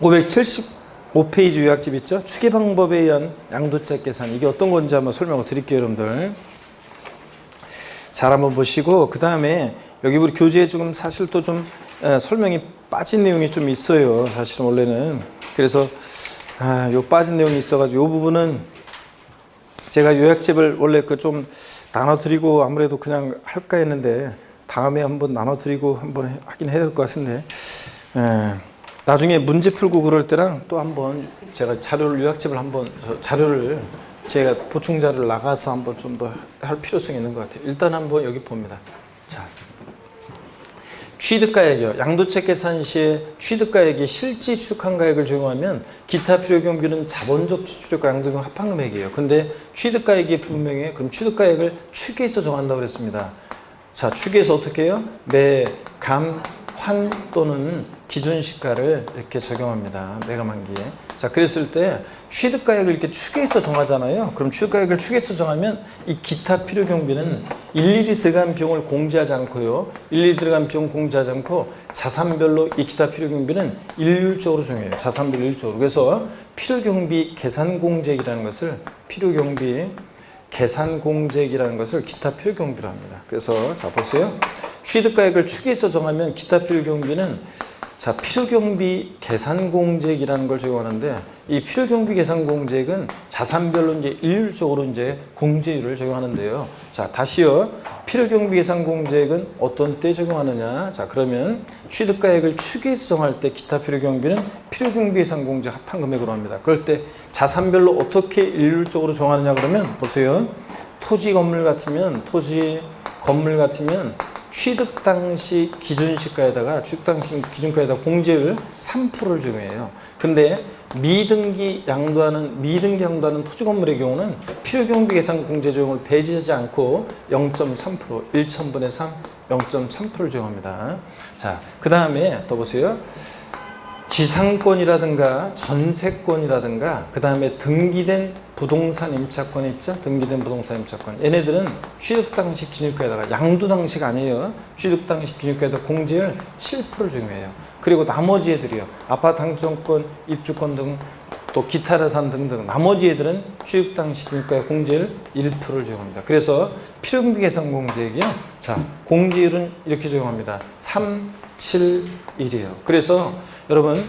575페이지 요약집 있죠? 추계 방법에 의한 양도차익 계산 이게 어떤 건지 한번 설명을 드릴게요, 여러분들. 잘 한번 보시고 그 다음에 여기 우리 교재에 지금 사실 또 좀 설명이 빠진 내용이 좀 있어요. 사실은 원래는. 그래서 요 빠진 내용이 있어가지고 요 부분은 제가 요약집을 원래 그 좀 나눠드리고 아무래도 그냥 할까 했는데 다음에 한번 나눠드리고 한번 하긴 해야 될 것 같은데 나중에 문제 풀고 그럴 때랑 또 한번 제가 자료를 요약집을 한번 자료를 제가 보충 자료를 나가서 한번 좀 더 할 필요성이 있는 것 같아요. 일단 한번 여기 봅니다. 자, 취득가액이요. 양도차익 계산 시에 취득가액이 실제 취득한 가액을 적용하면 기타 필요 경비는 자본적 취득과 양도금 합한 금액이에요. 근데 취득가액이 분명해. 그럼 취득가액을 추계해서 정한다고 그랬습니다. 자, 추계해서 어떻게 해요? 매, 감, 환 또는 기준시가를 이렇게 적용합니다. 매감한기에. 자, 그랬을 때 취득가액을 이렇게 추계해서 정하잖아요. 그럼 취득가액을 추계해서 정하면 이 기타 필요 경비는 일일이 들어간 비용을 공제하지 않고요. 일일이 들어간 비용 공제하지 않고 자산별로 이 기타 필요 경비는 일률적으로 정해요. 자산별로 일률적으로. 그래서 필요 경비 계산 공제액이라는 것을 필요 경비 계산공제액이라는 것을 기타 필요경비로 합니다. 그래서 자 보세요. 취득가액을 추계해서 정하면 기타 필요경비는 자 필요경비 계산공제액이라는 걸 적용하는데 이 필요경비 계산공제액은 자산별로 이제 일률적으로 이제 공제율을 적용하는데요. 자 다시요. 필요경비 계산공제액은 어떤 때 적용하느냐? 자 그러면 취득가액을 추계해서 정할 때 기타 필요경비는 필요경비 계산공제액 합한금액으로 합니다. 그럴 때 자산별로 어떻게 일률적으로 정하느냐 그러면 보세요. 토지 건물 같으면 취득 당시 기준시가에다가 공제율 3%를 적용해요. 근데 미등기 양도하는 토지 건물의 경우는 필요경비 계산 공제 적용을 배제하지 않고 0.3% 1,000분의 3 0.3%를 적용합니다. 자, 그 다음에 또 보세요. 지상권이라든가 전세권이라든가 그 다음에 등기된 부동산 임차권 있죠? 등기된 부동산 임차권. 얘네들은 취득 당시 기준가에다가 양도 당시가 아니에요. 취득 당시 기준가에다 공제율 7%를 적용해요. 그리고 나머지 애들이요. 아파트 당첨권, 입주권 등 또 기타 자산 등등 나머지 애들은 취득 당시 기준가의 공제율 1%를 적용합니다. 그래서 필요경비 계산 공제액이요. 자, 공제율은 이렇게 적용합니다. 3, 7, 1이에요. 그래서 여러분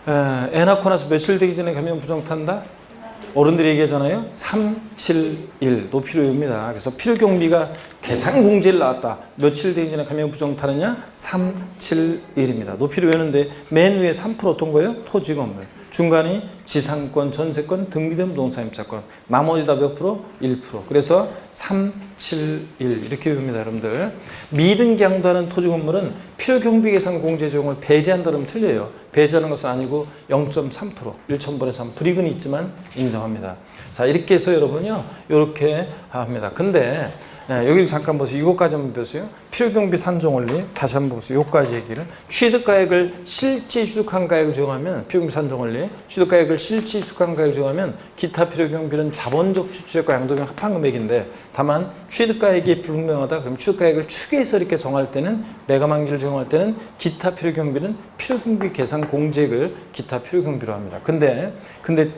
애 낳고 나서 며칠 되기 전에 감염 부정탄다? 어른들이 얘기하잖아요. 3, 7, 1 노피로 외웁니다. 그래서 필요경비가 계산공제를 나왔다. 며칠 되기 전에 감염 부정타느냐? 3, 7, 1입니다. 노피로 외우는데 맨 위에 3% 어떤 거예요? 토지 건물. 중간이 지상권, 전세권, 등기된 부동산 임차권. 나머지 다 몇 프로? 1%. 그래서 3, 7, 1 이렇게 외웁니다. 여러분들. 미등기 양도하는 토지 건물은 필요경비 계산 공제 적용을 배제한다 그러면 틀려요. 배제하는 것은 아니고 0.3% 1,000분의 3 불이익은 있지만 인정합니다. 자 이렇게 해서 여러분요 이렇게 합니다. 근데 여기 잠깐 보세요. 이것까지 한번 보세요. 필요경비 산정원리 다시 한번 보세요. 요까지 얘기를 취득가액을 실제 취득한 가액을 적용하면 필요경비 산정원리 취득가액을 실제 취득한 가액을 적용하면 기타 필요경비는 자본적 지출액과 양도비용 합한금액인데 다만 취득가액이 불분명하다 그럼 취득가액을 추계해서 이렇게 정할 때는 매가만기를 적용할 때는 기타 필요경비는 필요경비 계산 공제액을 기타 필요경비로 합니다. 근데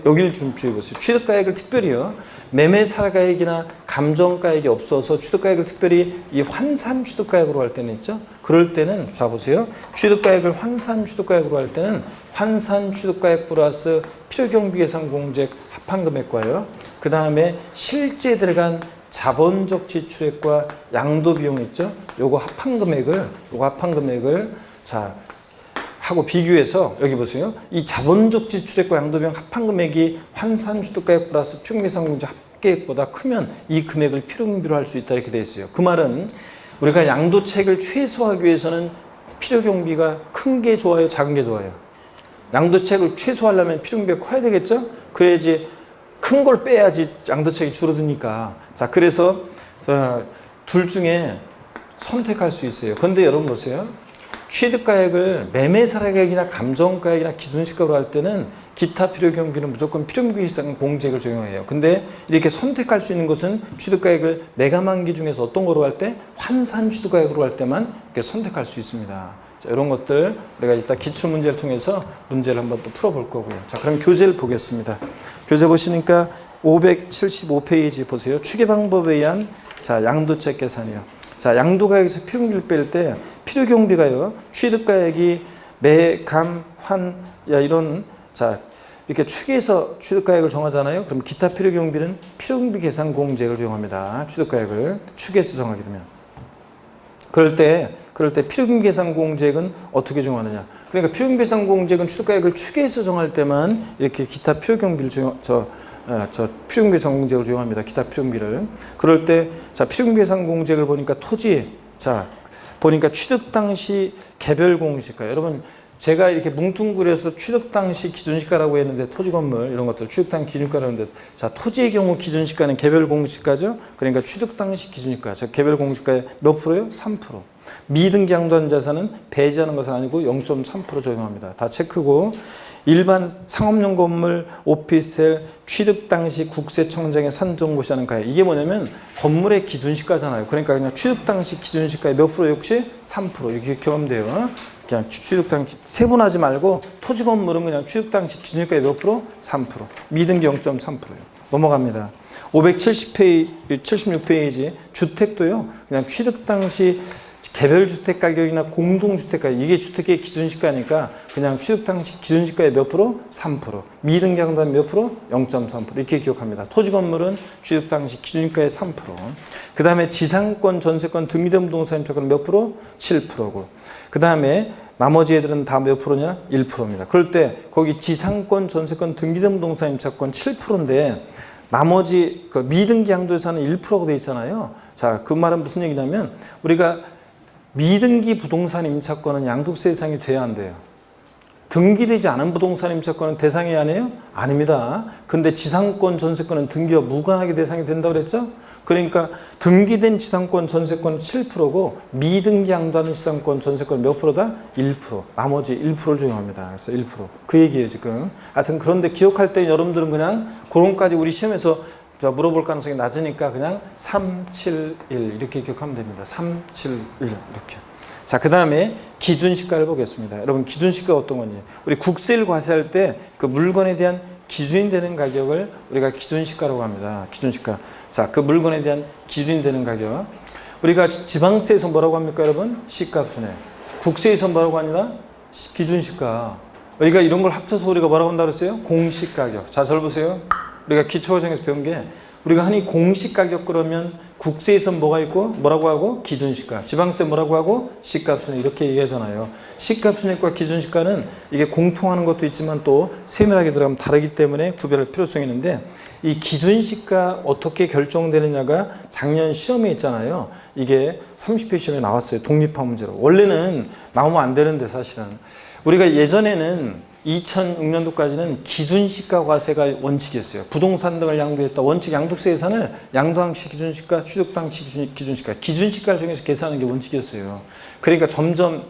여기를 좀 주의해 보세요. 취득가액을 특별히요. 매매사가액이나 감정가액이 없어서 취득가액을 특별히 이 환산 취득가액으로 할 때는 있죠. 그럴 때는 자 보세요. 취득가액을 환산 취득가액으로 할 때는 환산 취득가액 플러스 필요경비 계산 공제액 합한금액과요. 그 다음에 실제 들어간 자본적 지출액과 양도비용 있죠. 요거 합한금액을 자 하고 비교해서 여기 보세요. 이 자본적 지출액과 양도비용 합한금액이 환산 취득가액 플러스 필요경비 계산 공제 합계액보다 크면 이 금액을 필요경비로 할 수 있다 이렇게 돼 있어요. 그 말은 우리가 양도책을 최소화하기 위해서는 필요경비가 큰 게 좋아요, 작은 게 좋아요? 양도책을 최소화하려면 필요경비가 커야 되겠죠? 그래야지 큰 걸 빼야지 양도책이 줄어드니까. 자, 그래서 둘 중에 선택할 수 있어요. 근데 여러분 보세요. 취득가액을 매매사가액이나 감정가액이나 기준시가로 할 때는 기타 필요경비는 무조건 필요경비 계산 공제액을 적용해요. 근데 이렇게 선택할 수 있는 것은 취득가액을 매가만기 중에서 어떤 거로 할 때 환산 취득가액으로 할 때만 이렇게 선택할 수 있습니다. 자, 이런 것들 우리가 이따 기출문제를 통해서 문제를 한번 또 풀어볼 거고요. 자, 그럼 교재를 보겠습니다. 교재 보시니까 575페이지 보세요. 추계 방법에 의한 자 양도책 계산이요. 자, 양도가액에서 필요경비를 뺄 때 필요경비가요. 취득가액이 매, 감, 환, 이런 자 이렇게 추계해서 취득가액을 정하잖아요. 그럼 기타 필요경비는 필요경비 계산 공제액을 적용합니다. 취득가액을 추계해서 정하게 되면. 그럴 때 필요경비 계산 공제액은 어떻게 적용하느냐? 그러니까 필요경비 계산 공제액은 취득가액을 추계해서 정할 때만 이렇게 기타 필요경비를 필요경비 계산 공제액을 적용합니다. 기타 필요경비를. 그럴 때 자 필요경비 계산 공제액을 보니까 토지 자 보니까 취득 당시 개별 공시가 여러분 제가 이렇게 뭉뚱그려서 취득 당시 기준시가라고 했는데 토지 건물 이런 것들 취득 당시 기준시가라고 했는데 자 토지의 경우 기준시가는 개별 공시가죠. 그러니까 취득 당시 기준시가 저 개별 공시가의 몇 프로요? 3%. 미등기 양도한 자산은 배제하는 것은 아니고 0.3% 적용합니다. 다 체크고 일반 상업용 건물, 오피스텔, 취득 당시 국세청장에 산정고시하는 가액. 이게 뭐냐면 건물의 기준시가잖아요. 그러니까 그냥 취득 당시 기준시가의 몇 프로 역시 3% 이렇게 기억하면 돼요. 그냥 취득 당시 세분하지 말고 토지 건물은 그냥 취득 당시 기준시가의 몇 프로? 3%. 미등기 0.3%예요. 넘어갑니다. 570페이지, 76페이지 주택도요. 그냥 취득 당시 개별 주택 가격이나 공동주택 가격, 이게 주택의 기준시가니까 그냥 취득 당시 기준시가의 몇 프로? 3%. 미등기양도는 몇 프로? 0.3%. 이렇게 기억합니다. 토지 건물은 취득 당시 기준시가의 3%. 그 다음에 지상권, 전세권, 등기된 부동산 임차권은 몇 프로? 7%고. 그 다음에 나머지 애들은 다 몇 프로냐? 1%입니다. 그럴 때 거기 지상권, 전세권, 등기된 부동산 임차권 7%인데 나머지 그 미등기 양도에서는 1%가 돼 있잖아요. 자, 그 말은 무슨 얘기냐면 우리가 미등기 부동산 임차권은 양도세 대상이 돼야 안 돼요. 등기되지 않은 부동산 임차권은 대상이 아니에요? 아닙니다. 근데 지상권, 전세권은 등기와 무관하게 대상이 된다고 그랬죠? 그러니까 등기된 지상권, 전세권은 7%고 미등기 양도하는 지상권, 전세권 몇 프로다? 1%. 나머지 1%를 적용합니다. 그래서 1%. 그 얘기예요, 지금. 하여튼 그런데 기억할 때 여러분들은 그냥 그런까지 우리 시험에서 물어볼 가능성이 낮으니까 그냥 3, 7, 1 이렇게 기억하면 됩니다. 3, 7, 1 이렇게. 자, 그 다음에 기준시가를 보겠습니다. 여러분 기준시가가 어떤 건지. 우리 국세를 과세할 때 그 물건에 대한 기준이 되는 가격을 우리가 기준시가라고 합니다. 기준시가. 자, 그 물건에 대한 기준이 되는 가격. 우리가 지방세에서 뭐라고 합니까, 여러분? 시가분해. 국세에서 뭐라고 합니다? 기준시가. 우리가 이런 걸 합쳐서 우리가 뭐라고 한다고 했어요? 공시가격. 자, 잘 보세요. 우리가 기초과정에서 배운 게 우리가 흔히 공시가격 그러면 국세에서 뭐가 있고 뭐라고 하고 기준시가, 지방세 뭐라고 하고 시가순위 이렇게 얘기하잖아요. 시가순위과 기준시가는 이게 공통하는 것도 있지만 또 세밀하게 들어가면 다르기 때문에 구별할 필요성이 있는데 이 기준시가 어떻게 결정되느냐가 작년 시험에 있잖아요. 이게 30회 시험에 나왔어요. 독립화 문제로. 원래는 나오면 안 되는데 사실은 우리가 예전에는 2006년도까지는 기준시가 과세가 원칙이었어요. 부동산 등을 양도했다. 원칙 양도세 예산을 양도항시 기준시가, 취득당시 기준시가, 기준시가를 정해서 계산하는 게 원칙이었어요. 그러니까 점점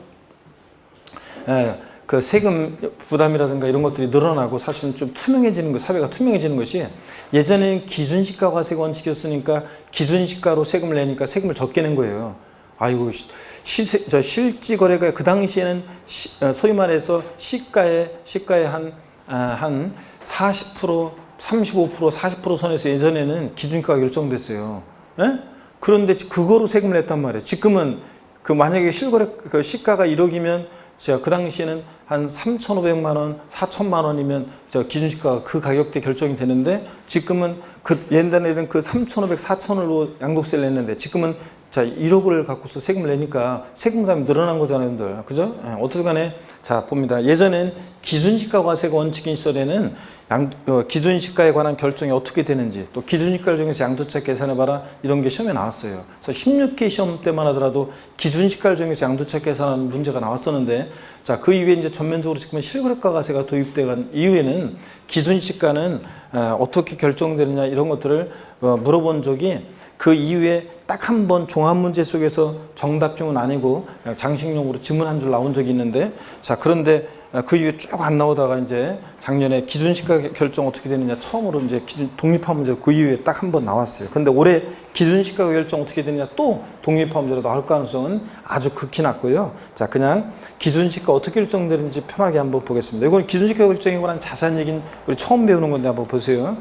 그 세금 부담이라든가 이런 것들이 늘어나고 사실은 좀 투명해지는 거, 사회가 투명해지는 것이 예전에는 기준시가 과세가 원칙이었으니까 기준시가로 세금을 내니까 세금을 적게 낸 거예요. 아이고, 실지 거래가 그 당시에는 소위 말해서 시가의 한 40%, 35%, 40% 선에서 예전에는 기준가가 결정됐어요. 예? 그런데 그거로 세금을 냈단 말이에요. 지금은 그 만약에 실거래 그 시가가 1억이면 제가 그 당시에는 한 3,500만 원, 4천만 원이면 기준시가가 그 가격대 결정이 되는데 지금은 그 옛날에는 그 3,500, 4,000으로 양도세를 냈는데 지금은 자, 1억을 갖고서 세금을 내니까 세금 부담이 늘어난 거잖아요, 여러분들. 그죠? 어떻든 간에 자, 봅니다. 예전엔 기준시가 과세가 원칙인 시절에는 기준시가에 관한 결정이 어떻게 되는지 또 기준시가를 정해서 양도차 계산해봐라 이런 게 시험에 나왔어요. 그래서 16회 시험 때만 하더라도 기준시가를 정해서 양도차 계산하는 문제가 나왔었는데 자, 그 이후에 이제 전면적으로 지금 실거래가 과세가 도입된 이후에는 기준시가는 어떻게 결정되느냐 이런 것들을 물어본 적이 그 이후에 딱 한 번 종합 문제 속에서 정답중은 아니고 장식용으로 지문 한 줄 나온 적이 있는데 자, 그런데 그 이후에 쭉 안 나오다가 이제 작년에 기준시가 결정 어떻게 되느냐 처음으로 이제 독립화 문제 그 이후에 딱 한 번 나왔어요. 근데 올해 기준시가 결정 어떻게 되느냐 또 독립화 문제로 나올 가능성은 아주 극히 낮고요. 자, 그냥 기준시가 어떻게 결정되는지 편하게 한번 보겠습니다. 이건 기준시가 결정에 관한 자세한 얘기는 우리 처음 배우는 건데 한번 보세요.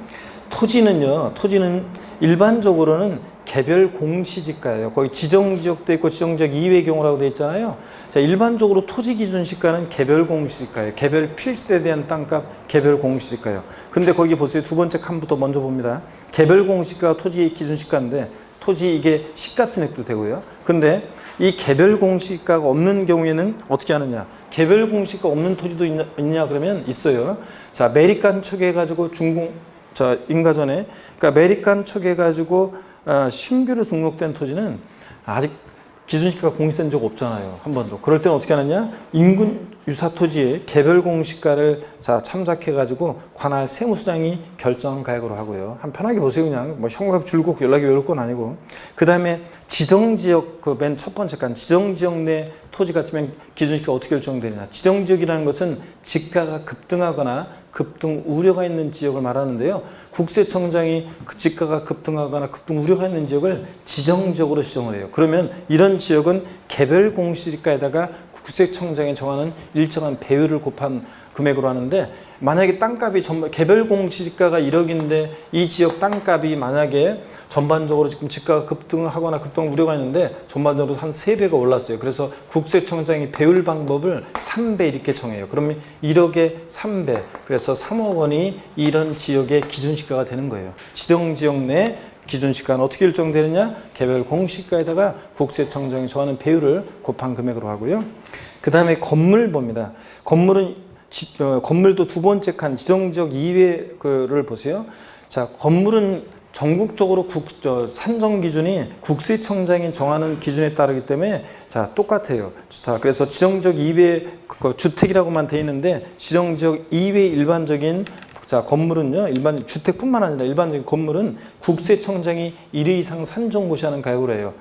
토지는 일반적으로는 개별 공시지가예요. 거기 지정지역도 있고 지정지역 이외의 경우라고 되어 있잖아요. 자, 일반적으로 토지 기준시가는 개별 공시지가예요. 개별 필지에 대한 땅값 개별 공시지가예요. 근데 거기 보세요. 두 번째 칸부터 먼저 봅니다. 개별 공시지가가 토지 기준시가인데 토지 이게 시가편액도 되고요. 근데 이 개별 공시지가가 없는 경우에는 어떻게 하느냐? 개별 공시지가 없는 토지도 있냐 그러면 있어요. 자, 매립간 척해가지고 인가전에 그러니까 매립간 척해가지고 신규로 등록된 토지는 아직 기준시가가 공시된 적 없잖아요. 한 번도. 그럴 때는 어떻게 하느냐? 인근 유사 토지의 개별 공시가를 참작해가지고 관할 세무서장이 결정한 가액으로 하고요. 한 편하게 보세요. 그냥 뭐 현금 줄곧 연락이 외울 건 아니고. 그 다음에 지정지역 그 맨 첫 번째 칸 지정지역 내 토지 같으면 기준시가가 어떻게 결정되느냐? 지정지역이라는 것은 지가가 급등하거나 급등 우려가 있는 지역을 말하는데요. 국세청장이 그 지가가 급등하거나 급등 우려가 있는 지역을 지정지역으로 지정을 해요. 그러면 이런 지역은 개별 공시지가에다가 국세청장이 정하는 일정한 배율을 곱한 금액으로 하는데 만약에 땅값이 개별 공시지가가 1억인데 이 지역 땅값이 만약에 전반적으로 지금 지가가 급등하거나 급등 우려가 있는데 전반적으로 한 3배가 올랐어요. 그래서 국세청장이 배울 방법을 3배 이렇게 정해요. 그러면 1억에 3배, 그래서 3억 원이 이런 지역의 기준시가가 되는 거예요. 지정지역 내 기준시가는 어떻게 일정되느냐? 개별 공시가에다가 국세청장이 정하는 배율을 곱한 금액으로 하고요. 그 다음에 건물 봅니다. 건물도 두 번째 칸 지정지역 이외를 보세요. 자, 건물은 전국적으로 산정 기준이 국세청장이 정하는 기준에 따르기 때문에 자, 똑같아요. 자, 그래서 지정지역 이외 주택이라고만 돼 있는데 지정지역 이외 일반적인 자, 건물은요, 일반 주택뿐만 아니라 일반적인 건물은 국세청장이 1회 이상 산정고시하는 가격으로 해요.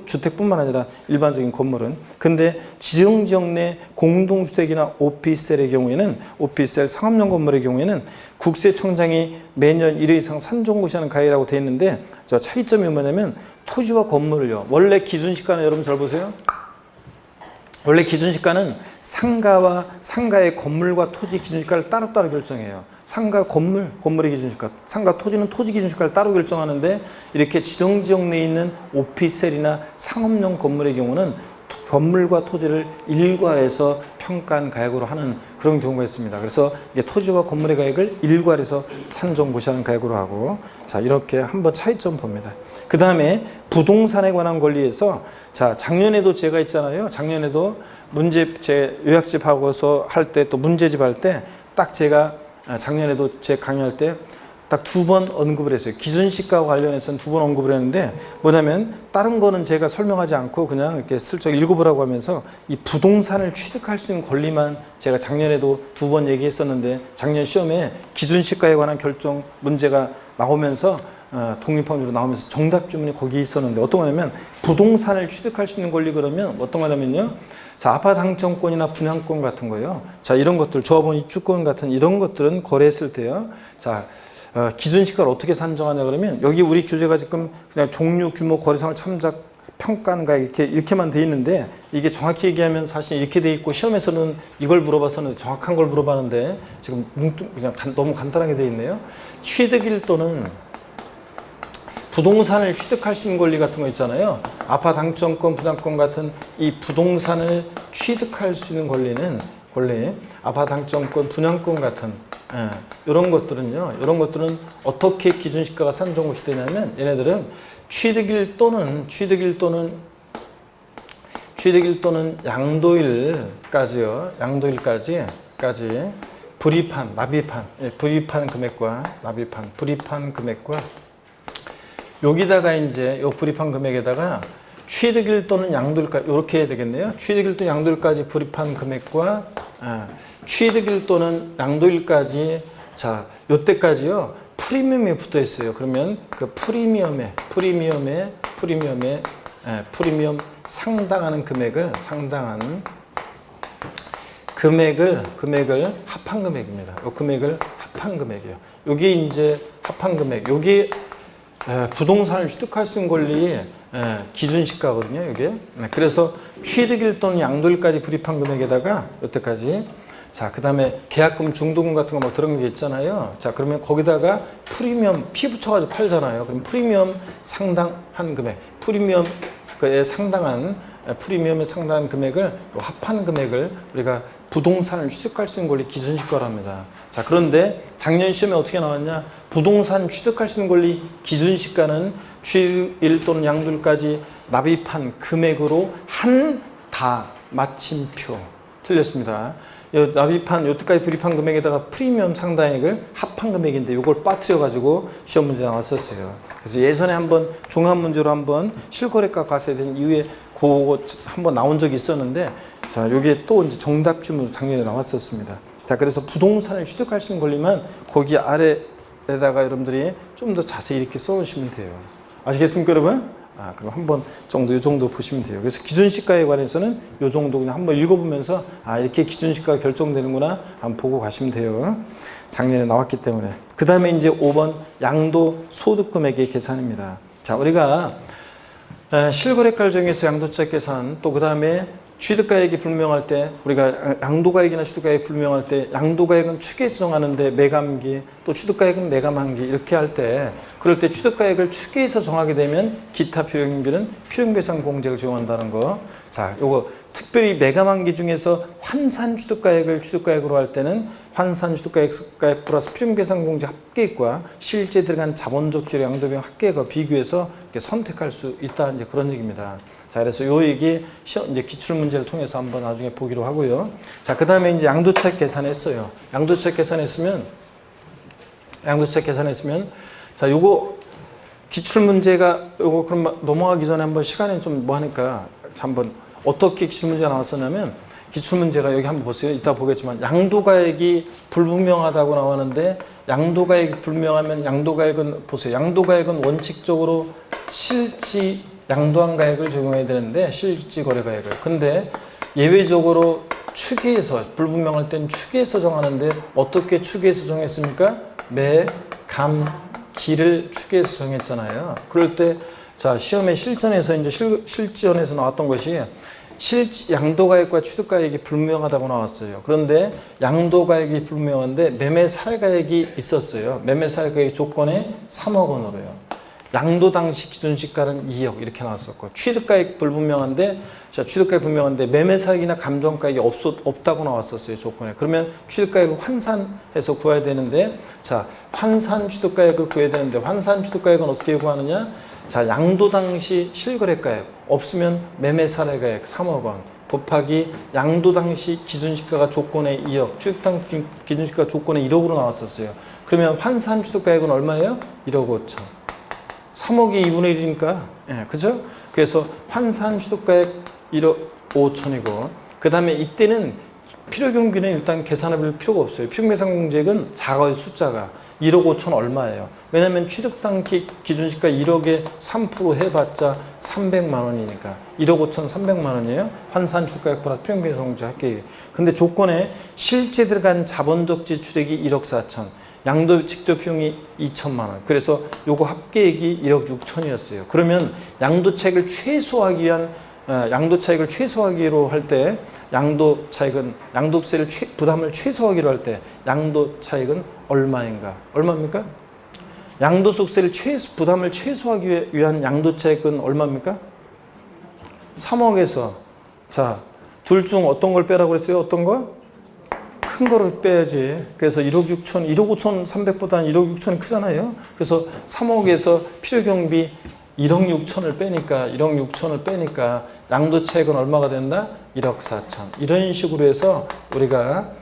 주택뿐만 아니라 일반적인 건물은. 근데 지정지역 내 공동주택이나 오피스텔의 경우에는, 오피스텔 상업용 건물의 경우에는 국세청장이 매년 1회 이상 산정고시하는 가격이라고 되어 있는데, 저 차이점이 뭐냐면 토지와 건물을요. 원래 기준시가는 여러분 잘 보세요. 원래 기준시가는 상가와 상가의 건물과 토지 기준시가를 따로따로 결정해요. 상가 건물의 기준시가, 상가 토지는 토지 기준시가를 따로 결정하는데 이렇게 지정지역 내에 있는 오피스텔이나 상업용 건물의 경우는 건물과 토지를 일괄해서 평가한 가격으로 하는 그런 경우가 있습니다. 그래서 이게 토지와 건물의 가격을 일괄해서 산정고시하는 가격으로 하고, 자, 이렇게 한번 차이점 봅니다. 그 다음에 부동산에 관한 권리에서, 자, 작년에도 제가 있잖아요. 작년에도 제 요약집 하고서 할 때 또 문제집 할 때 딱 제가 작년에도 제 강의할 때 딱 2번 언급을 했어요. 기준시가와 관련해서는 2번 언급을 했는데 뭐냐면 다른 거는 제가 설명하지 않고 그냥 이렇게 슬쩍 읽어보라고 하면서 이 부동산을 취득할 수 있는 권리만 제가 작년에도 2번 얘기했었는데 작년 시험에 기준시가에 관한 결정 문제가 나오면서 독립법률로 나오면서 정답 주문이 거기 있었는데 어떤 거냐면 부동산을 취득할 수 있는 권리 그러면 어떤 거냐면요. 자, 아파트 상권이나 분양권 같은 거요. 자, 이런 것들, 조합원 입주권 같은 이런 것들은 거래했을 때요. 자, 기준시가를 어떻게 산정하냐 그러면 여기 우리 교재가 지금 그냥 종류, 규모, 거래상을 참작, 평가인가 이렇게만 돼 있는데 이게 정확히 얘기하면 사실 이렇게 돼 있고 시험에서는 이걸 물어봐서는 정확한 걸 물어봤는데 지금 그냥 너무 간단하게 돼 있네요. 취득일 또는 부동산을 취득할 수 있는 권리 같은 거 있잖아요. 아파트 당첨권, 분양권 같은 이 부동산을 취득할 수 있는 권리, 아파트 당첨권, 분양권 같은 이런 것들은요. 이런 것들은 어떻게 기준시가가 산정고시 되냐면 얘네들은 취득일 또는 양도일까지요. 양도일까지 불입한 금액과 불입한 금액과 여기다가 이제 요 불입한 금액에다가 취득일 또는 양도일까지 이렇게 해야 되겠네요. 취득일 또는 양도일까지 불입한 금액과 취득일 또는 양도일까지 자 요때까지요 프리미엄이 붙어 있어요. 그러면 그 프리미엄 상당하는 금액을 합한 금액입니다. 요 금액을 합한 금액이에요. 여기 이제 합한 금액 여기 부동산을 취득할 수 있는 권리의 기준시가거든요. 이게. 그래서 취득일 또는 양도일까지 불입한 금액에다가 여태까지 자, 그 다음에 계약금, 중도금 같은 거 막 들어간 게 있잖아요. 자, 그러면 거기다가 프리미엄 피 붙여가지고 팔잖아요. 그럼 프리미엄 상당한 금액, 프리미엄에 상당한 금액을 합한 금액을 우리가 부동산을 취득할 수 있는 권리 기준시가로 합니다. 자, 그런데 작년 시험에 어떻게 나왔냐? 부동산 취득할 수 있는 권리 기준시가는 취득일 또는 양도일까지 납입한 금액으로 한 다 마침표. 틀렸습니다. 납입한 여태까지 불입한 금액에다가 프리미엄 상당액을 합한 금액인데 이걸 빠뜨려가지고 시험 문제 나왔었어요. 그래서 예전에 한번 종합 문제로 한번 실거래가 과세에 대한 이후에 그거 한번 나온 적이 있었는데 자, 요게 또 이제 정답 질문으로 작년에 나왔었습니다. 자, 그래서 부동산을 취득할 수 있는 권리만 거기 아래에다가 여러분들이 좀 더 자세히 이렇게 써놓으시면 돼요. 아시겠습니까, 여러분? 그럼 한번 이 정도 보시면 돼요. 그래서 기준시가에 관해서는 이 정도 그냥 한번 읽어보면서 이렇게 기준시가가 결정되는구나 한번 보고 가시면 돼요. 작년에 나왔기 때문에. 그 다음에 이제 5번 양도소득금액의 계산입니다. 자, 우리가 실거래가를 정해서 양도차 계산 또 그 다음에 취득가액이 불명할 때 우리가 양도가액이나 취득가액이 불명할 때 양도가액은 추계에서 정하는데 매감기 또 취득가액은 매감한기 이렇게 할 때 그럴 때 취득가액을 추계에서 정하게 되면 기타 필요경비는 필요계산 공제를 적용한다는 거. 자, 요거 특별히 매감한기 중에서 환산 취득가액을 취득가액으로 할 때는 환산 취득가액 플러스 필요계산 공제 합계액과 실제 들어간 자본적 지료 양도비용 합계액과 비교해서 이렇게 선택할 수 있다 이제 그런 얘기입니다. 자, 그래서 요 얘기 이제 기출 문제를 통해서 한번 나중에 보기로 하고요. 자, 그 다음에 이제 양도차익 계산했어요. 양도차익 계산했으면, 자, 요거 기출 문제가 요거 그럼 넘어가기 전에 한번 시간이 좀 뭐 하니까 한번 어떻게 기출 문제가 나왔었냐면 기출 문제가 여기 한번 보세요. 이따 보겠지만 양도가액이 불분명하다고 나왔는데 양도가액이 불명하면 양도가액은 보세요. 양도가액은 원칙적으로 실지 양도한 가액을 적용해야 되는데 실지 거래가액을. 근데 예외적으로 추계에서 불분명할 땐 추계에서 정하는데 어떻게 추계에서 정했습니까? 매, 감, 기를 추계에서 정했잖아요. 그럴 때 자 시험의 실전에서 이제 실전에서 나왔던 것이 양도가액과 취득가액이 불분명하다고 나왔어요. 그런데 양도가액이 불분명한데 매매사례가액이 있었어요. 매매사례가액 조건에 3억 원으로요. 양도 당시 기준시가는 2억 이렇게 나왔었고 취득가액 불분명한데 자 취득가액 분명한데 매매사액이나 감정가액이 없다고 나왔었어요. 조건에. 그러면 취득가액을 환산해서 구해야 되는데 자 환산 취득가액을 구해야 되는데 환산 취득가액은 어떻게 구하느냐? 자 양도 당시 실거래가액 없으면 매매사례가액 3억 원 곱하기 양도 당시 기준시가가 조건에 2억 취득당 기준시가 조건에 1억으로 나왔었어요. 그러면 환산 취득가액은 얼마예요? 1억 5천. 3억이 2분의 1이니까, 예, 그죠? 그래서 환산 취득가액 1억 5천이고, 그 다음에 이때는 필요경비는 일단 계산해볼 필요가 없어요. 필요계산공제액은 작아요, 숫자가. 1억 5천 얼마예요? 왜냐면 취득당 기준시가 1억에 3% 해봤자 300만 원이니까. 1억 5천 300만 원이에요. 환산 취득가액 플러스 필요계산공제 합계액. 근데 조건에 실제 들어간 자본적 지출액이 1억 4천. 양도 직접 비용이 2천만 원. 그래서 요거 합계액이 1억 6천이었어요. 그러면 양도차익을 최소화하기 위한 양도차익을 최소화하기로 할 때 양도차익은 양도세를 부담을 최소화하기로 할 때 양도차익은 얼마인가? 얼마입니까? 양도소득세를 부담을 최소화하기 위한 양도차익은 얼마입니까? 3억에서 자, 둘 중 어떤 걸 빼라고 그랬어요? 어떤 거? 큰 거를 빼야지. 그래서 1억 6천, 1억 5천 3백보다는 1억 6천이 크잖아요. 그래서 3억에서 필요경비 1억 6천을 빼니까 양도차익은 얼마가 된다? 1억 4천. 이런 식으로 해서 우리가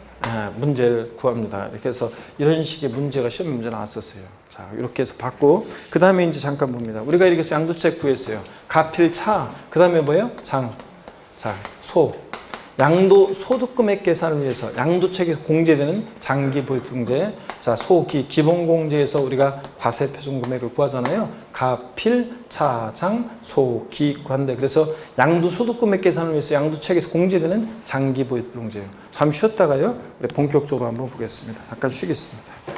문제를 구합니다. 이렇게 해서 이런 식의 문제가 시험 문제 나왔었어요. 자, 이렇게 해서 받고 그 다음에 이제 잠깐 봅니다. 우리가 이렇게 해서 양도차익 구했어요. 가필, 차. 그 다음에 뭐예요? 장. 자, 소. 양도 소득금액 계산을 위해서 양도차익에서 공제되는 장기보유공제. 자, 소기 기본공제에서 우리가 과세표준금액을 구하잖아요. 가필, 차장, 소기, 관대. 그래서 양도소득금액 계산을 위해서 양도차익에서 공제되는 장기보유공제예요. 잠시 쉬었다가요. 우리 본격적으로 한번 보겠습니다. 잠깐 쉬겠습니다.